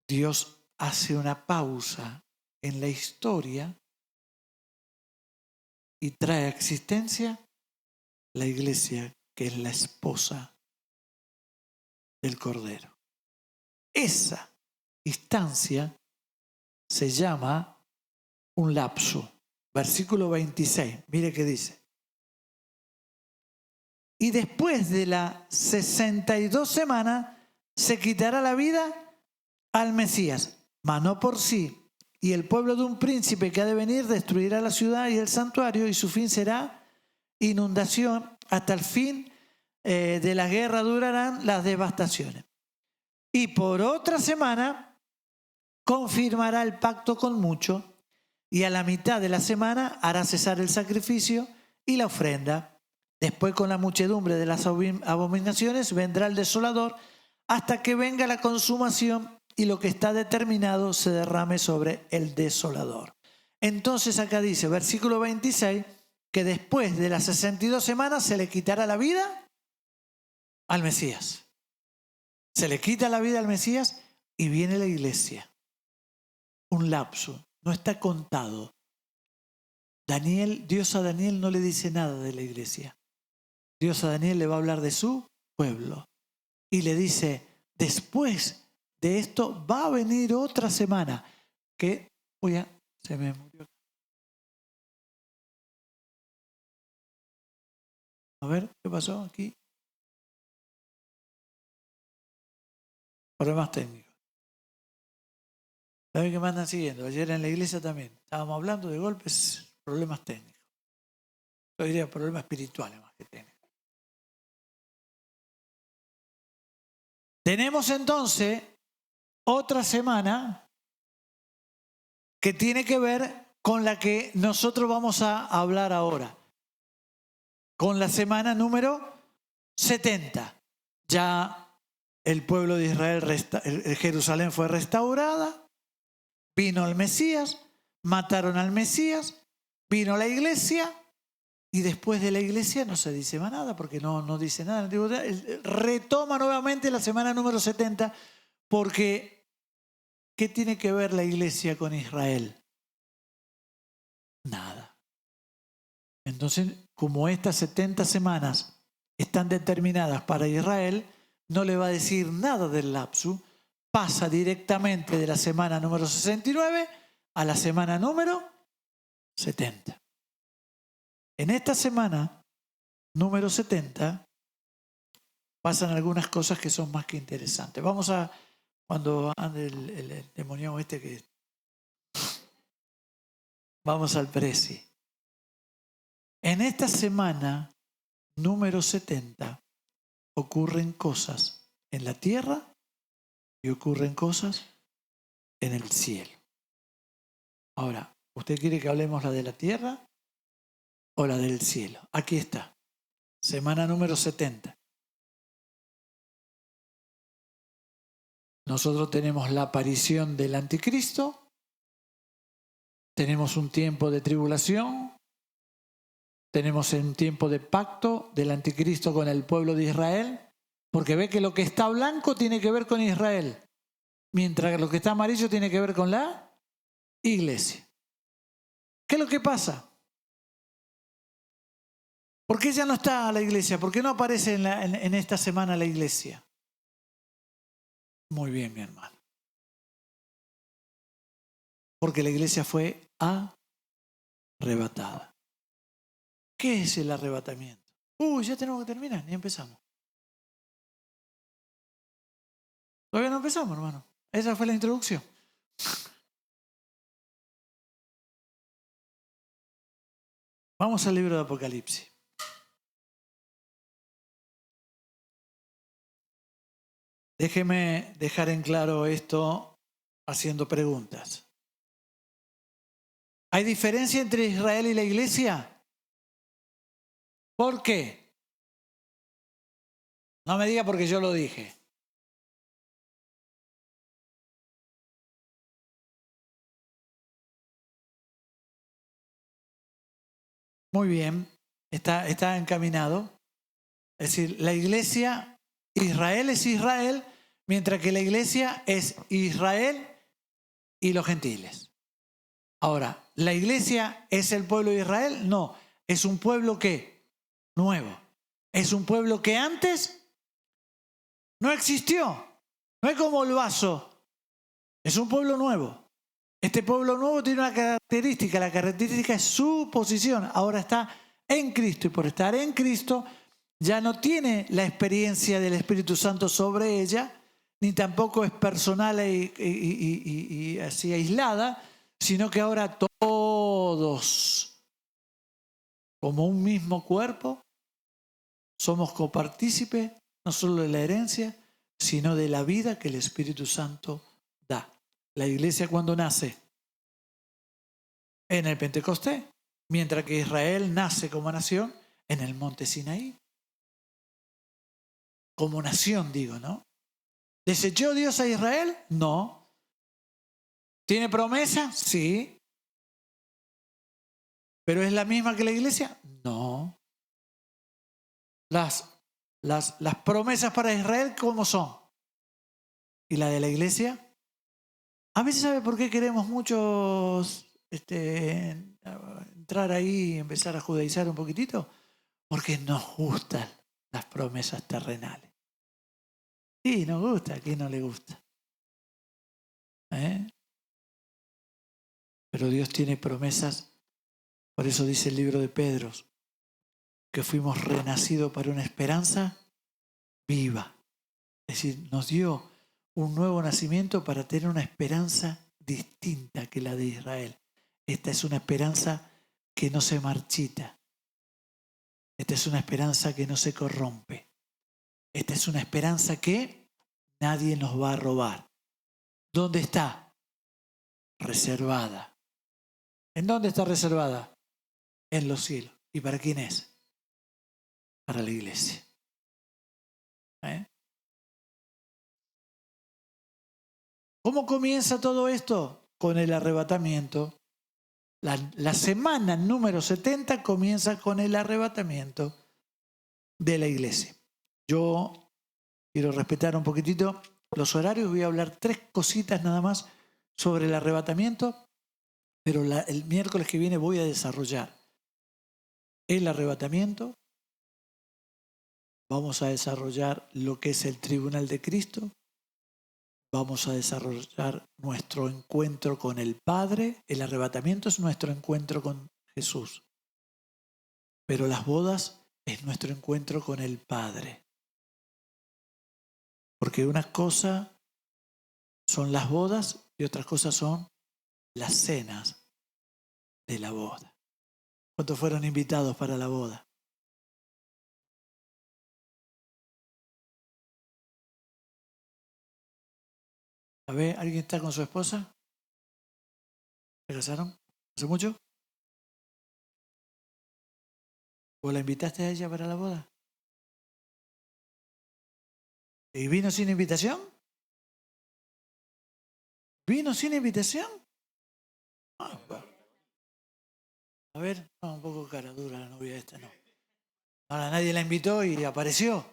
Dios hace una pausa en la historia y trae a existencia la iglesia, que es la esposa del Cordero. Esa instancia se llama un lapso. Versículo 26, mire qué dice. Y después de las 62 semanas se quitará la vida al Mesías, mas no por sí. Y el pueblo de un príncipe que ha de venir destruirá la ciudad y el santuario, y su fin será inundación. Hasta el fin de la guerra durarán las devastaciones. Y por otra semana confirmará el pacto con muchos, y a la mitad de la semana hará cesar el sacrificio y la ofrenda. Después, con la muchedumbre de las abominaciones, vendrá el desolador hasta que venga la consumación y lo que está determinado se derrame sobre el desolador. Entonces acá dice, versículo 26, que después de las 62 semanas se le quitará la vida al Mesías. Se le quita la vida al Mesías y viene la iglesia. Un lapso, no está contado. Dios a Daniel no le dice nada de la iglesia. Dios a Daniel le va a hablar de su pueblo. Y le dice, después de esto va a venir otra semana. Que, se me murió. A ver, ¿qué pasó aquí? Problemas técnicos. ¿Saben que me andan siguiendo? Ayer en la iglesia también. Estábamos hablando de golpes, problemas técnicos. Yo diría problemas espirituales más que técnicos. Tenemos entonces otra semana que tiene que ver con la que nosotros vamos a hablar ahora. Con la semana número 70. Ya el pueblo de Israel, Jerusalén fue restaurada. Vino el Mesías, mataron al Mesías, vino la iglesia y después de la iglesia no se dice más nada porque no dice nada. Retoma nuevamente la semana número 70 porque ¿qué tiene que ver la iglesia con Israel? Nada. Entonces, como estas 70 semanas están determinadas para Israel, no le va a decir nada del lapso. Pasa directamente de la semana número 69 a la semana número 70. En esta semana número 70 pasan algunas cosas que son más que interesantes. Vamos a, cuando ande el demonio que... Vamos al preci. En esta semana número 70 ocurren cosas en la tierra y ocurren cosas en el cielo. Ahora, ¿usted quiere que hablemos la de la tierra o la del cielo? Aquí está, semana número 70. Nosotros tenemos la aparición del anticristo, tenemos un tiempo de tribulación, tenemos un tiempo de pacto del anticristo con el pueblo de Israel, porque ve que lo que está blanco tiene que ver con Israel, mientras que lo que está amarillo tiene que ver con la iglesia. ¿Qué es lo que pasa? ¿Por qué ya no está la iglesia? ¿Por qué no aparece en esta semana la iglesia? Muy bien, mi hermano. Porque la iglesia fue arrebatada. ¿Qué es el arrebatamiento? Ya tenemos que terminar, ni empezamos. Todavía no empezamos, hermano. Esa fue la introducción. Vamos al libro de Apocalipsis. Déjeme dejar en claro esto haciendo preguntas. ¿Hay diferencia entre Israel y la iglesia? ¿Por qué? No me diga porque yo lo dije. Muy bien, está encaminado. Es decir, la iglesia, Israel es Israel, mientras que la iglesia es Israel y los gentiles. Ahora, ¿la iglesia es el pueblo de Israel? No, es un pueblo que nuevo. Es un pueblo que antes no existió. No es como el vaso. Es un pueblo nuevo. Este pueblo nuevo tiene una característica. La característica es su posición. Ahora está en Cristo y por estar en Cristo ya no tiene la experiencia del Espíritu Santo sobre ella, ni tampoco es personal y así aislada, sino que ahora todos, como un mismo cuerpo, somos copartícipes no solo de la herencia, sino de la vida que el Espíritu Santo da. La iglesia cuando nace en el Pentecostés, mientras que Israel nace como nación en el monte Sinaí. Como nación, digo, ¿no? ¿Desechó Dios a Israel? No. ¿Tiene promesa? Sí. ¿Pero es la misma que la iglesia? No. Las promesas para Israel, ¿cómo son? ¿Y la de la iglesia? A veces, ¿sabe por qué queremos muchos entrar ahí y empezar a judaizar un poquitito? Porque nos gustan las promesas terrenales. Sí, nos gusta, ¿a quién no le gusta? Pero Dios tiene promesas, por eso dice el libro de Pedro, que fuimos renacidos para una esperanza viva. Es decir, nos dio un nuevo nacimiento para tener una esperanza distinta que la de Israel. Esta es una esperanza que no se marchita. Esta es una esperanza que no se corrompe. Esta es una esperanza que nadie nos va a robar. ¿Dónde está? Reservada. ¿En dónde está reservada? En los cielos. ¿Y para quién es? Para la iglesia. ¿Cómo comienza todo esto? Con el arrebatamiento. La semana número 70 comienza con el arrebatamiento de la iglesia. Yo quiero respetar un poquitito los horarios. Voy a hablar 3 cositas nada más sobre el arrebatamiento, pero el miércoles que viene voy a desarrollar el arrebatamiento. Vamos a desarrollar lo que es el tribunal de Cristo. Vamos a desarrollar nuestro encuentro con el Padre. El arrebatamiento es nuestro encuentro con Jesús. Pero las bodas es nuestro encuentro con el Padre. Porque una cosa son las bodas y otras cosas son las cenas de la boda. ¿Cuántos fueron invitados para la boda? A ver, ¿alguien está con su esposa? ¿Se casaron? ¿Hace mucho? ¿O la invitaste a ella para la boda? ¿Y vino sin invitación? ¿Vino sin invitación? Ah, bueno. A ver, no, un poco cara dura la novia esta, no. Ahora nadie la invitó y apareció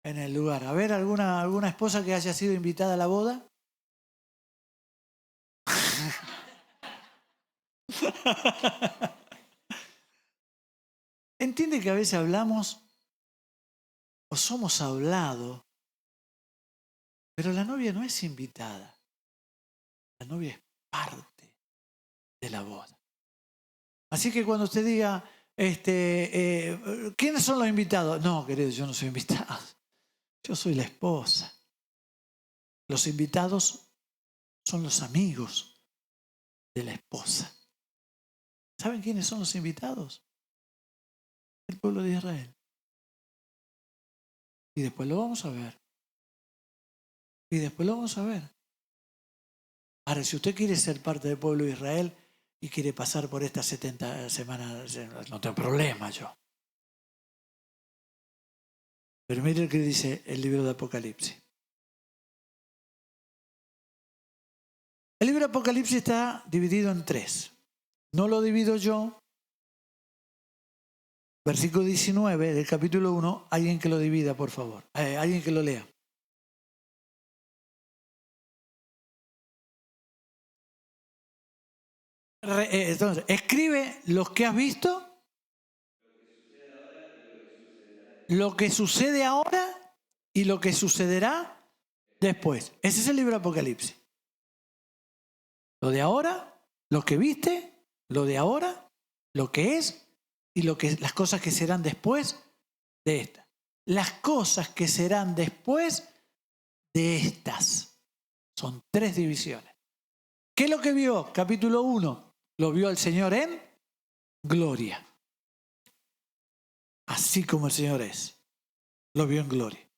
en el lugar. A ver, ¿alguna esposa que haya sido invitada a la boda? Entiende que a veces hablamos o somos hablados, pero la novia no es invitada. La novia es parte de la boda. Así que cuando usted diga, ¿quiénes son los invitados? No, querido, yo no soy invitado. Yo soy la esposa. Los invitados son los amigos de la esposa. ¿Saben quiénes son los invitados? El pueblo de Israel. Y después lo vamos a ver. Y después lo vamos a ver. Ahora, si usted quiere ser parte del pueblo de Israel y quiere pasar por estas 70 semanas, no tengo problema yo. Pero mire lo que dice el libro de Apocalipsis. El libro de Apocalipsis está dividido en 3. No lo divido yo. Versículo 19 del capítulo 1, alguien que lo divida, por favor. Alguien que lo lea. Entonces, escribe los que has visto, lo que sucede ahora y lo que sucederá después. Ese es el libro de Apocalipsis. Lo de ahora, lo que viste, lo de ahora, lo que es y las cosas que serán después de estas. Las cosas que serán después de estas. Son 3 divisiones. ¿Qué es lo que vio? Capítulo 1. Lo vio el Señor en gloria. Así como el Señor es. Lo vio en gloria.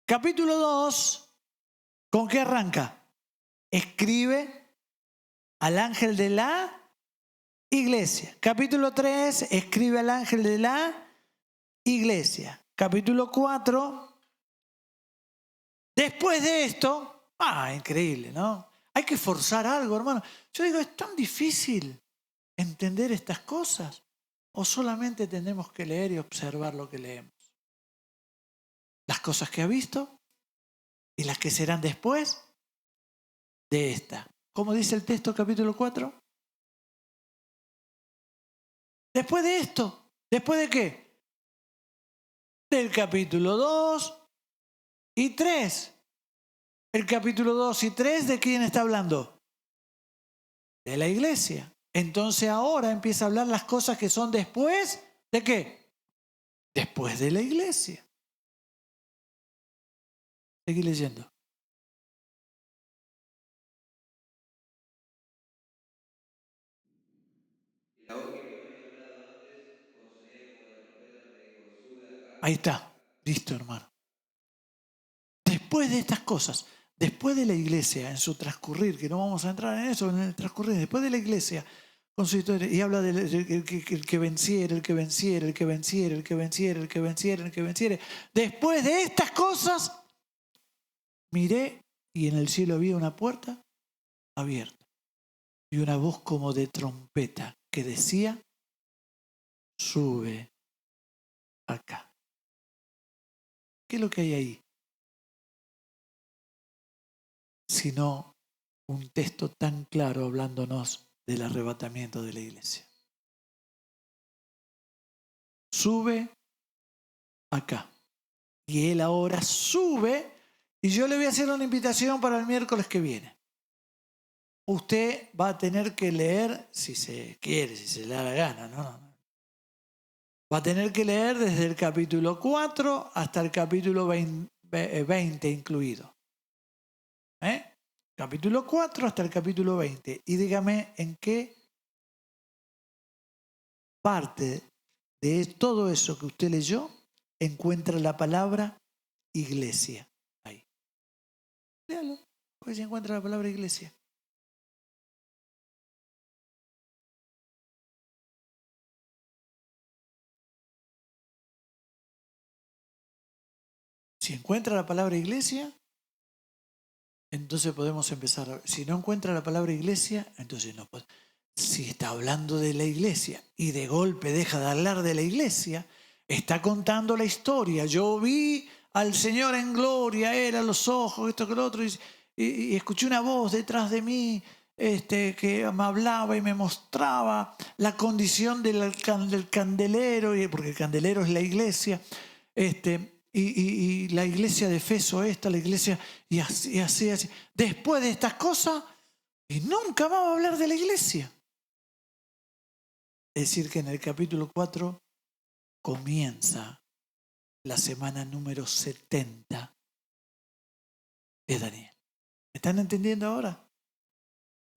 Capítulo 2. ¿Con qué arranca? Escribe al ángel de la iglesia. Capítulo 3. Escribe al ángel de la iglesia. Capítulo 4. Después de esto, increíble, ¿no? Hay que forzar algo, hermano. Yo digo, ¿es tan difícil entender estas cosas? ¿O solamente tenemos que leer y observar lo que leemos? Las cosas que ha visto y las que serán después de esta. ¿Cómo dice el texto, capítulo 4? Después de esto. ¿Después de qué? Del capítulo 2 y 3. El capítulo 2 y 3, ¿de quién está hablando? De la iglesia. Entonces ahora empieza a hablar las cosas que son después ¿de qué? Después de la iglesia. Seguí leyendo. Ahí está. Listo, hermano. Después de estas cosas, después de la iglesia, en su transcurrir, que no vamos a entrar en eso, en el transcurrir, después de la iglesia, con su historia, y habla del el que venciere, el que venciere, el que venciere, el que venciere, el que venciere, el que venciere. Después de estas cosas, miré y en el cielo había una puerta abierta y una voz como de trompeta que decía, sube acá. ¿Qué es lo que hay ahí? Sino un texto tan claro hablándonos del arrebatamiento de la iglesia. Sube acá. Y él ahora sube y yo le voy a hacer una invitación para el miércoles que viene. Usted va a tener que leer, si se quiere, si se le da la gana, ¿no? Va a tener que leer desde el capítulo 4 hasta el capítulo 20 incluido. Capítulo 4 hasta el capítulo 20. Y dígame en qué parte de todo eso que usted leyó encuentra la palabra iglesia. Ahí. Léalo, porque se encuentra la palabra iglesia. Si encuentra la palabra iglesia, entonces podemos empezar a ver. Si no encuentra la palabra iglesia, entonces no puede. Si está hablando de la iglesia y de golpe deja de hablar de la iglesia, está contando la historia. Yo vi al Señor en gloria, Él a los ojos, esto que lo otro, y escuché una voz detrás de mí que me hablaba y me mostraba la condición del candelero, porque el candelero es la iglesia, y la iglesia de Efeso la iglesia, y así. Después de estas cosas, y nunca más va a hablar de la iglesia. Es decir, que en el capítulo 4 comienza la semana número 70 de Daniel. ¿Me están entendiendo ahora?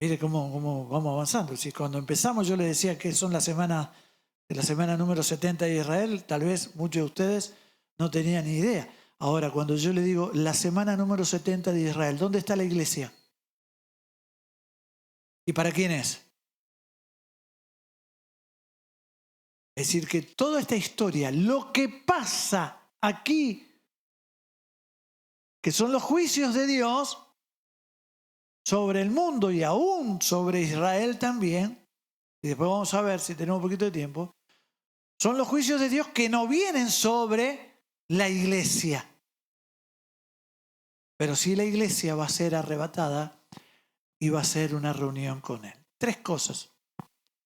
Mire cómo vamos avanzando. Si cuando empezamos yo les decía que son la semana número 70 de Israel, tal vez muchos de ustedes no tenían ni idea. Ahora, cuando yo le digo la semana número 70 de Israel, ¿dónde está la iglesia? ¿Y para quién es? Es decir, que toda esta historia, lo que pasa aquí, que son los juicios de Dios sobre el mundo y aún sobre Israel también, y después vamos a ver si tenemos un poquito de tiempo, son los juicios de Dios que no vienen sobre la iglesia. Pero sí la iglesia va a ser arrebatada y va a ser una reunión con Él. 3 cosas.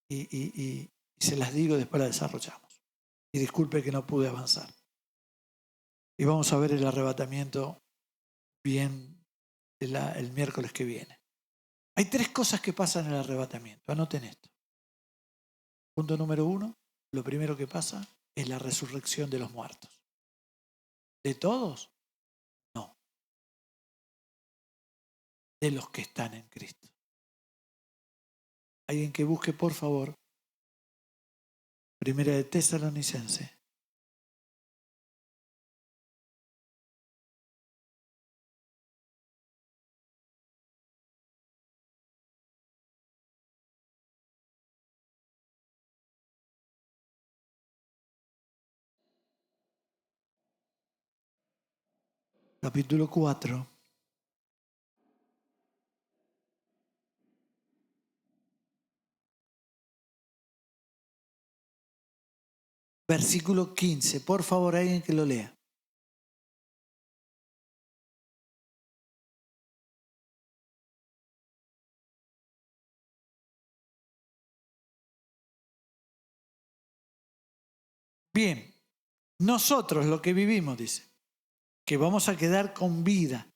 Y se las digo, después las desarrollamos. Y disculpe que no pude avanzar. Y vamos a ver el arrebatamiento bien el miércoles que viene. Hay 3 cosas que pasan en el arrebatamiento. Anoten esto. Punto número 1, lo primero que pasa es la resurrección de los muertos. ¿De todos? No. De los que están en Cristo. Alguien que busque, por favor, Primera de Tesalonicenses. Capítulo 4. Versículo 15. Por favor, alguien que lo lea. Bien, nosotros lo que vivimos, dice, que vamos a quedar con vida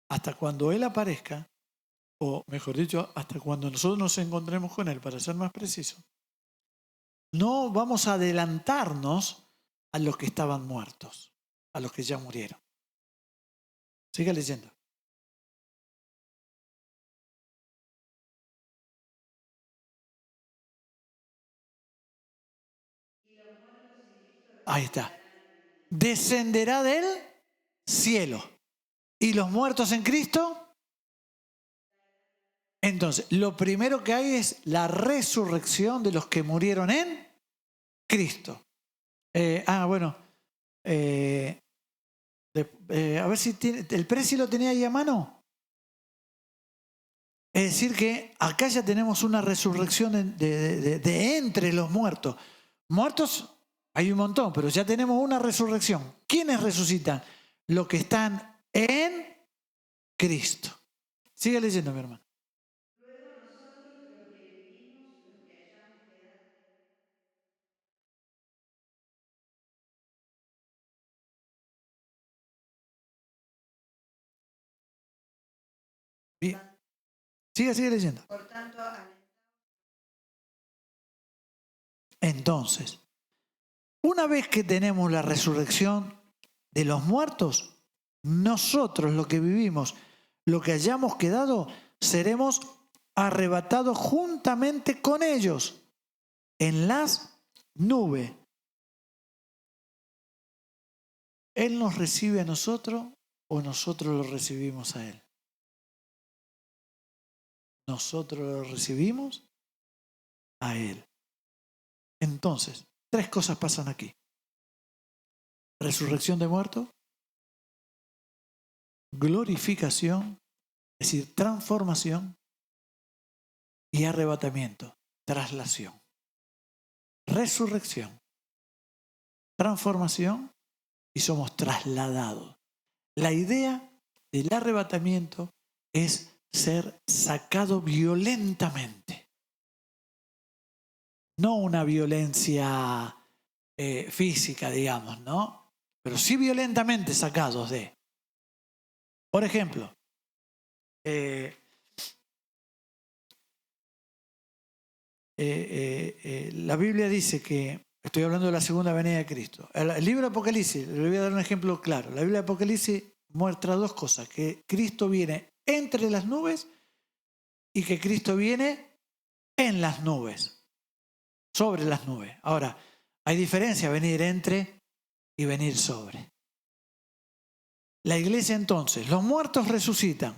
hasta cuando Él aparezca, o mejor dicho, hasta cuando nosotros nos encontremos con Él, para ser más preciso. No vamos a adelantarnos a los que estaban muertos, a los que ya murieron. Siga leyendo. Ahí está. descenderá del cielo. ¿Y los muertos en Cristo? Entonces, lo primero que hay es la resurrección de los que murieron en Cristo. Bueno. A ver si tiene, el precio lo tenía ahí a mano. Es decir que acá ya tenemos una resurrección de entre los muertos. Muertos hay un montón, pero ya tenemos una resurrección. ¿Quiénes resucitan? Los que están en Cristo. Sigue leyendo, mi hermano. Luego nosotros, los que vivimos, los que hayamos quedado. Bien. Sigue leyendo. Por tanto, Entonces, una vez que tenemos la resurrección de los muertos, nosotros los que vivimos, lo que hayamos quedado, seremos arrebatados juntamente con ellos en las nubes. ¿Él nos recibe a nosotros o nosotros lo recibimos a Él? Nosotros lo recibimos a Él. Entonces, 3 cosas pasan aquí. Resurrección de muertos, glorificación, es decir, transformación, y arrebatamiento, traslación. Resurrección, transformación y somos trasladados. La idea del arrebatamiento es ser sacado violentamente. No una violencia física, digamos, ¿no? Pero sí violentamente sacados de. Por ejemplo, la Biblia dice que, estoy hablando de la segunda venida de Cristo, el libro de Apocalipsis, le voy a dar un ejemplo claro, la Biblia de Apocalipsis muestra 2 cosas, que Cristo viene entre las nubes y que Cristo viene en las nubes, sobre las nubes. Ahora, hay diferencia venir entre y venir sobre. La iglesia entonces, los muertos resucitan,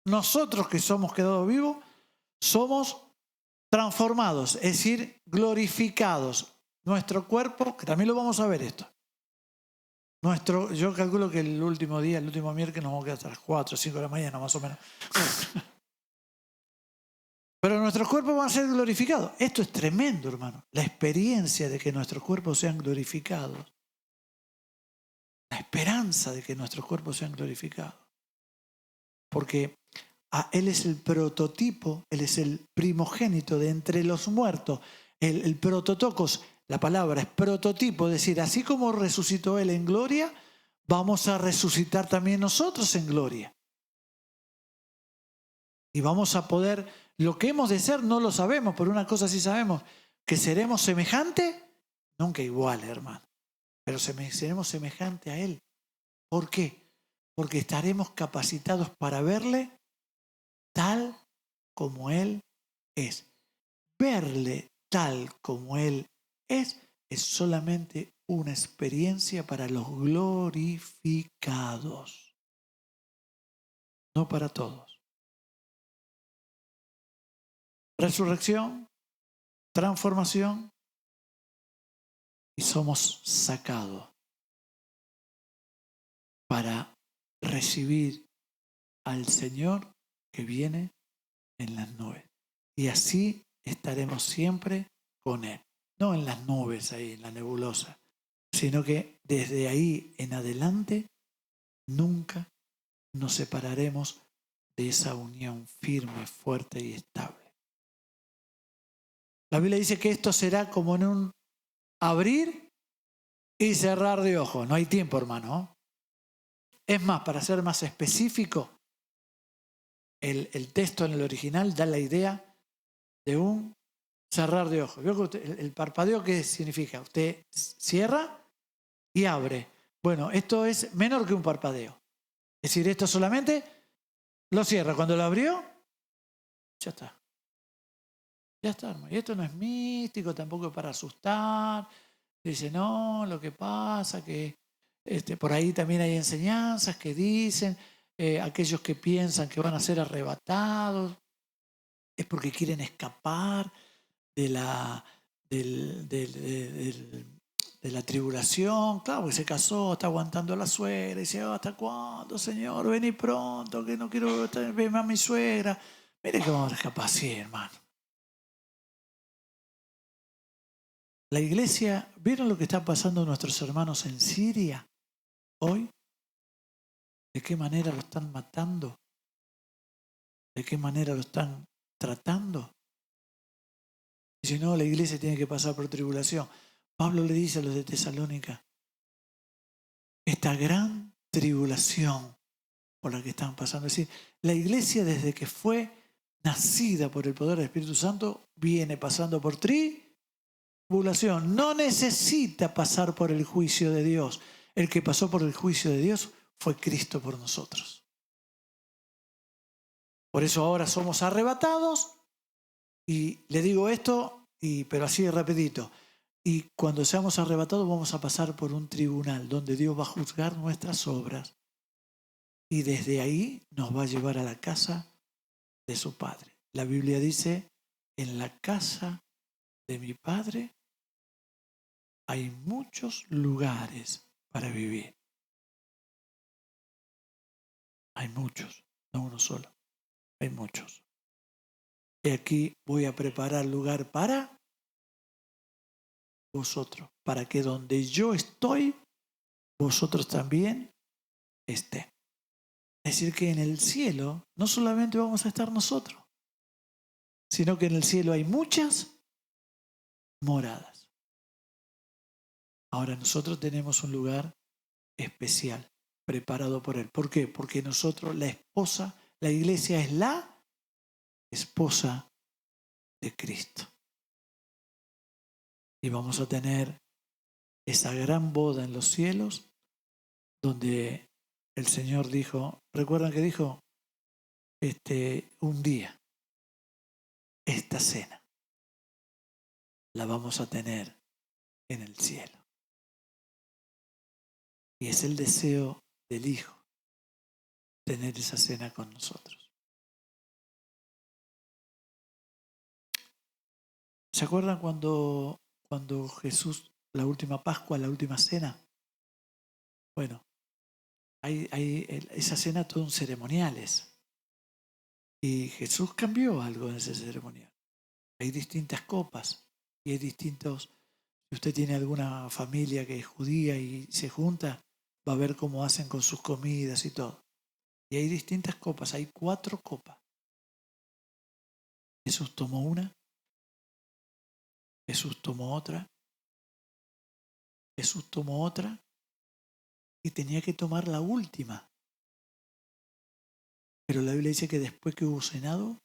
nosotros que somos quedados vivos, somos transformados, es decir, glorificados. Nuestro cuerpo, que también lo vamos a ver esto. Yo calculo que el último miércoles nos vamos a quedar hasta las 4 o 5 de la mañana, más o menos. Pero nuestros cuerpos van a ser glorificados. Esto es tremendo, hermano. La experiencia de que nuestros cuerpos sean glorificados. La esperanza de que nuestros cuerpos sean glorificados. Porque Él es el prototipo, Él es el primogénito de entre los muertos. El prototocos, la palabra es prototipo, es decir, así como resucitó Él en gloria, vamos a resucitar también nosotros en gloria. Y vamos a poder, lo que hemos de ser no lo sabemos, pero una cosa sí sabemos, que seremos semejantes, nunca iguales, hermano, pero seremos semejantes a Él. ¿Por qué? Porque estaremos capacitados para verle tal como Él es. Verle tal como Él es solamente una experiencia para los glorificados, no para todos. Resurrección, transformación y somos sacados para recibir al Señor que viene en las nubes. Y así estaremos siempre con Él. No en las nubes ahí, en la nebulosa, sino que desde ahí en adelante nunca nos separaremos de esa unión firme, fuerte y estable. La Biblia dice que esto será como en un abrir y cerrar de ojos. No hay tiempo, hermano. Es más, para ser más específico, el texto en el original da la idea de un cerrar de ojos. ¿Vio que usted, el parpadeo qué significa? Usted cierra y abre. Bueno, esto es menor que un parpadeo. Es decir, esto solamente lo cierra. Cuando lo abrió, ya está. Ya está, hermano. Y esto no es místico, tampoco es para asustar. Dice, no, lo que pasa que Por ahí también hay enseñanzas que dicen, aquellos que piensan que van a ser arrebatados, es porque quieren escapar de la, de la tribulación. Claro, que se casó, está aguantando a la suegra, y dice: ¿hasta cuándo, Señor? Vení pronto, que no quiero ver más a mi suegra. Mire que vamos a escapar así, hermano. La iglesia, ¿vieron lo que está pasando a nuestros hermanos en Siria hoy? ¿De qué manera lo están matando? ¿De qué manera lo están tratando? Y si no, la iglesia tiene que pasar por tribulación. Pablo le dice a los de Tesalónica: esta gran tribulación por la que están pasando. Es decir, la iglesia desde que fue nacida por el poder del Espíritu Santo viene pasando por tribulación. No necesita pasar por el juicio de Dios. El que pasó por el juicio de Dios fue Cristo por nosotros. Por eso ahora somos arrebatados. Y le digo esto, pero así de rapidito. Y cuando seamos arrebatados vamos a pasar por un tribunal donde Dios va a juzgar nuestras obras. Y desde ahí nos va a llevar a la casa de su Padre. La Biblia dice: en la casa de mi Padre hay muchos lugares para vivir. Hay muchos, no uno solo. Hay muchos. Y aquí voy a preparar lugar para vosotros, para que donde yo estoy, vosotros también estén. Es decir, que en el cielo no solamente vamos a estar nosotros, sino que en el cielo hay muchas moradas. Ahora nosotros tenemos un lugar especial preparado por Él. ¿Por qué? Porque nosotros, la iglesia es la esposa de Cristo. Y vamos a tener esa gran boda en los cielos donde el Señor dijo, ¿recuerdan que dijo? Un día, esta cena la vamos a tener en el cielo. Y es el deseo del Hijo tener esa cena con nosotros. ¿Se acuerdan cuando Jesús, la última Pascua, la última cena? Bueno, hay esa cena todo un ceremoniales. Y Jesús cambió algo en ese ceremonial. Hay distintas copas y hay distintos. Si usted tiene alguna familia que es judía y se junta, va a ver cómo hacen con sus comidas y todo. Y hay distintas copas, hay 4 copas. Jesús tomó una, Jesús tomó otra, Jesús tomó otra y tenía que tomar la última. Pero la Biblia dice que después que hubo cenado,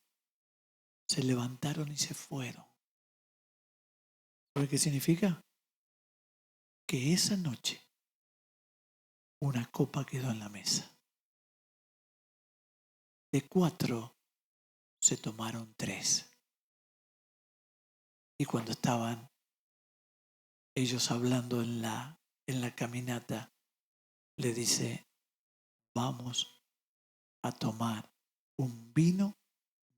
se levantaron y se fueron. ¿Sabe qué significa? Que esa noche una copa quedó en la mesa. De 4 se tomaron 3. Y cuando estaban ellos hablando en la caminata, le dice: vamos a tomar un vino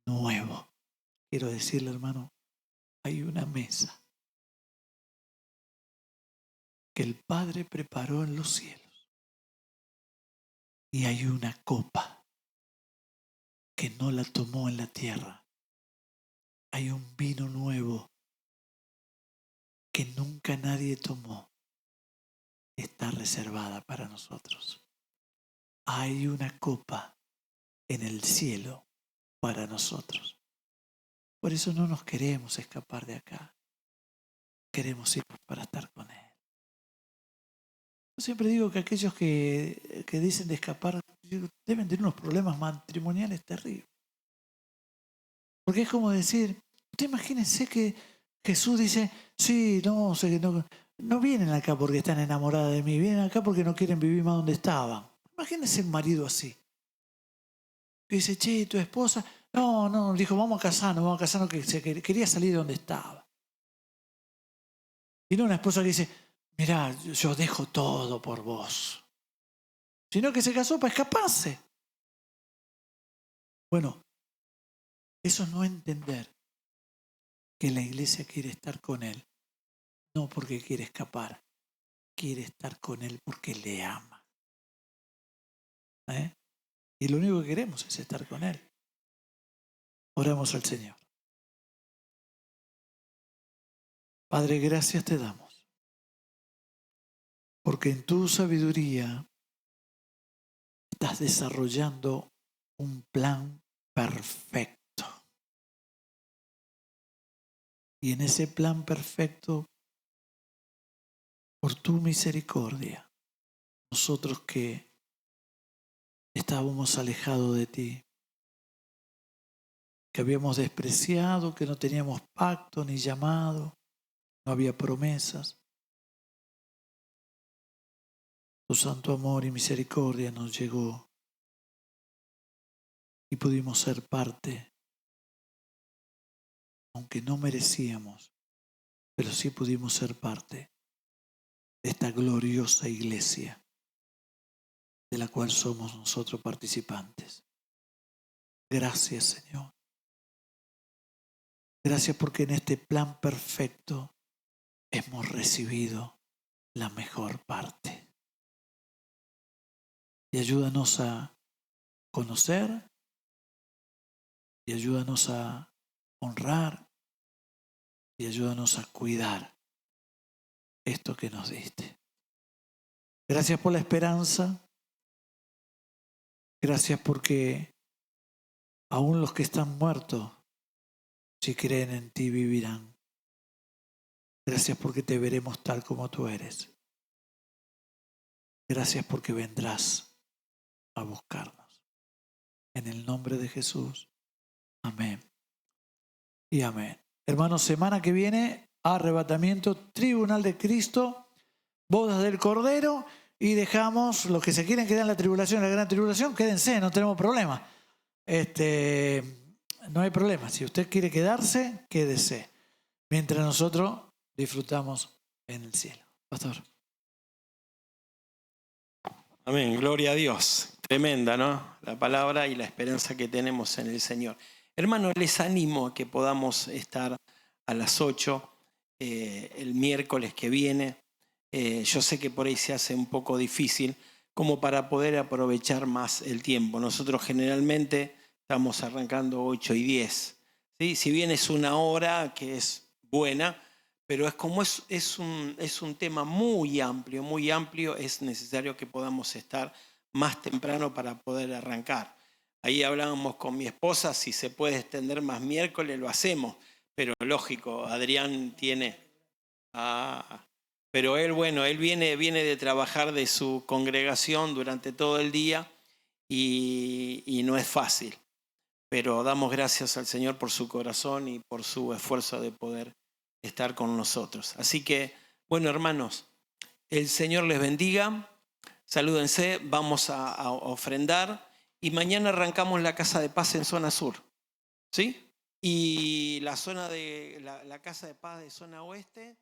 nuevo. Quiero decirle, hermano, hay una mesa que el Padre preparó en los cielos. Y hay una copa que no la tomó en la tierra. Hay un vino nuevo que nunca nadie tomó. Está reservada para nosotros. Hay una copa en el cielo para nosotros. Por eso no nos queremos escapar de acá. Queremos ir para estar con Él. Yo siempre digo que aquellos que dicen de escapar deben tener unos problemas matrimoniales terribles. Porque es como decir, usted imagínense que Jesús dice: sí, no vienen acá porque están enamoradas de mí, vienen acá porque no quieren vivir más donde estaban. Imagínense un marido así. Que dice: che, tu esposa, no, dijo, vamos a casarnos, que quería salir de donde estaba. Y no una esposa que dice: mirá, yo dejo todo por vos. Sino que se casó para escaparse. Bueno, eso es no entender que la iglesia quiere estar con él, no porque quiere escapar, quiere estar con él porque le ama. ¿Eh? Y lo único que queremos es estar con él. Oramos al Señor. Padre, gracias te damos, porque en tu sabiduría estás desarrollando un plan perfecto. Y en ese plan perfecto, por tu misericordia, nosotros que estábamos alejados de ti, que habíamos despreciado, que no teníamos pacto ni llamado, no había promesas, tu santo amor y misericordia nos llegó y pudimos ser parte, aunque no merecíamos, pero sí pudimos ser parte de esta gloriosa iglesia de la cual somos nosotros participantes. Gracias, Señor. Gracias porque en este plan perfecto hemos recibido la mejor parte. Y ayúdanos a conocer y ayúdanos a honrar y ayúdanos a cuidar esto que nos diste. Gracias por la esperanza. Gracias porque aún los que están muertos, si creen en ti, vivirán. Gracias porque te veremos tal como tú eres. Gracias porque vendrás a buscarnos. En el nombre de Jesús. Amén y amén. Hermanos, semana que viene, arrebatamiento, tribunal de Cristo, bodas del Cordero, y dejamos los que se quieren quedar en la tribulación, en la gran tribulación, quédense, no tenemos problema. No hay problema. Si usted quiere quedarse, quédese. Mientras nosotros disfrutamos en el cielo. Pastor. Amén, gloria a Dios. Tremenda, ¿no? La palabra y la esperanza que tenemos en el Señor. Hermanos, les animo a que podamos estar a las 8 el miércoles que viene. Yo sé que por ahí se hace un poco difícil como para poder aprovechar más el tiempo. Nosotros generalmente estamos arrancando 8 y 10. ¿Sí? Si bien es una hora que es buena, pero es un tema muy amplio, es necesario que podamos estar más temprano para poder arrancar. Ahí hablábamos con mi esposa, si se puede extender más miércoles lo hacemos, pero lógico, Adrián tiene... pero él viene de trabajar de su congregación durante todo el día y no es fácil. Pero damos gracias al Señor por su corazón y por su esfuerzo de poder estar con nosotros. Así que, bueno, hermanos, el Señor les bendiga. Salúdense, vamos a ofrendar y mañana arrancamos la Casa de Paz en zona sur, ¿sí? Y la zona de la Casa de Paz de zona oeste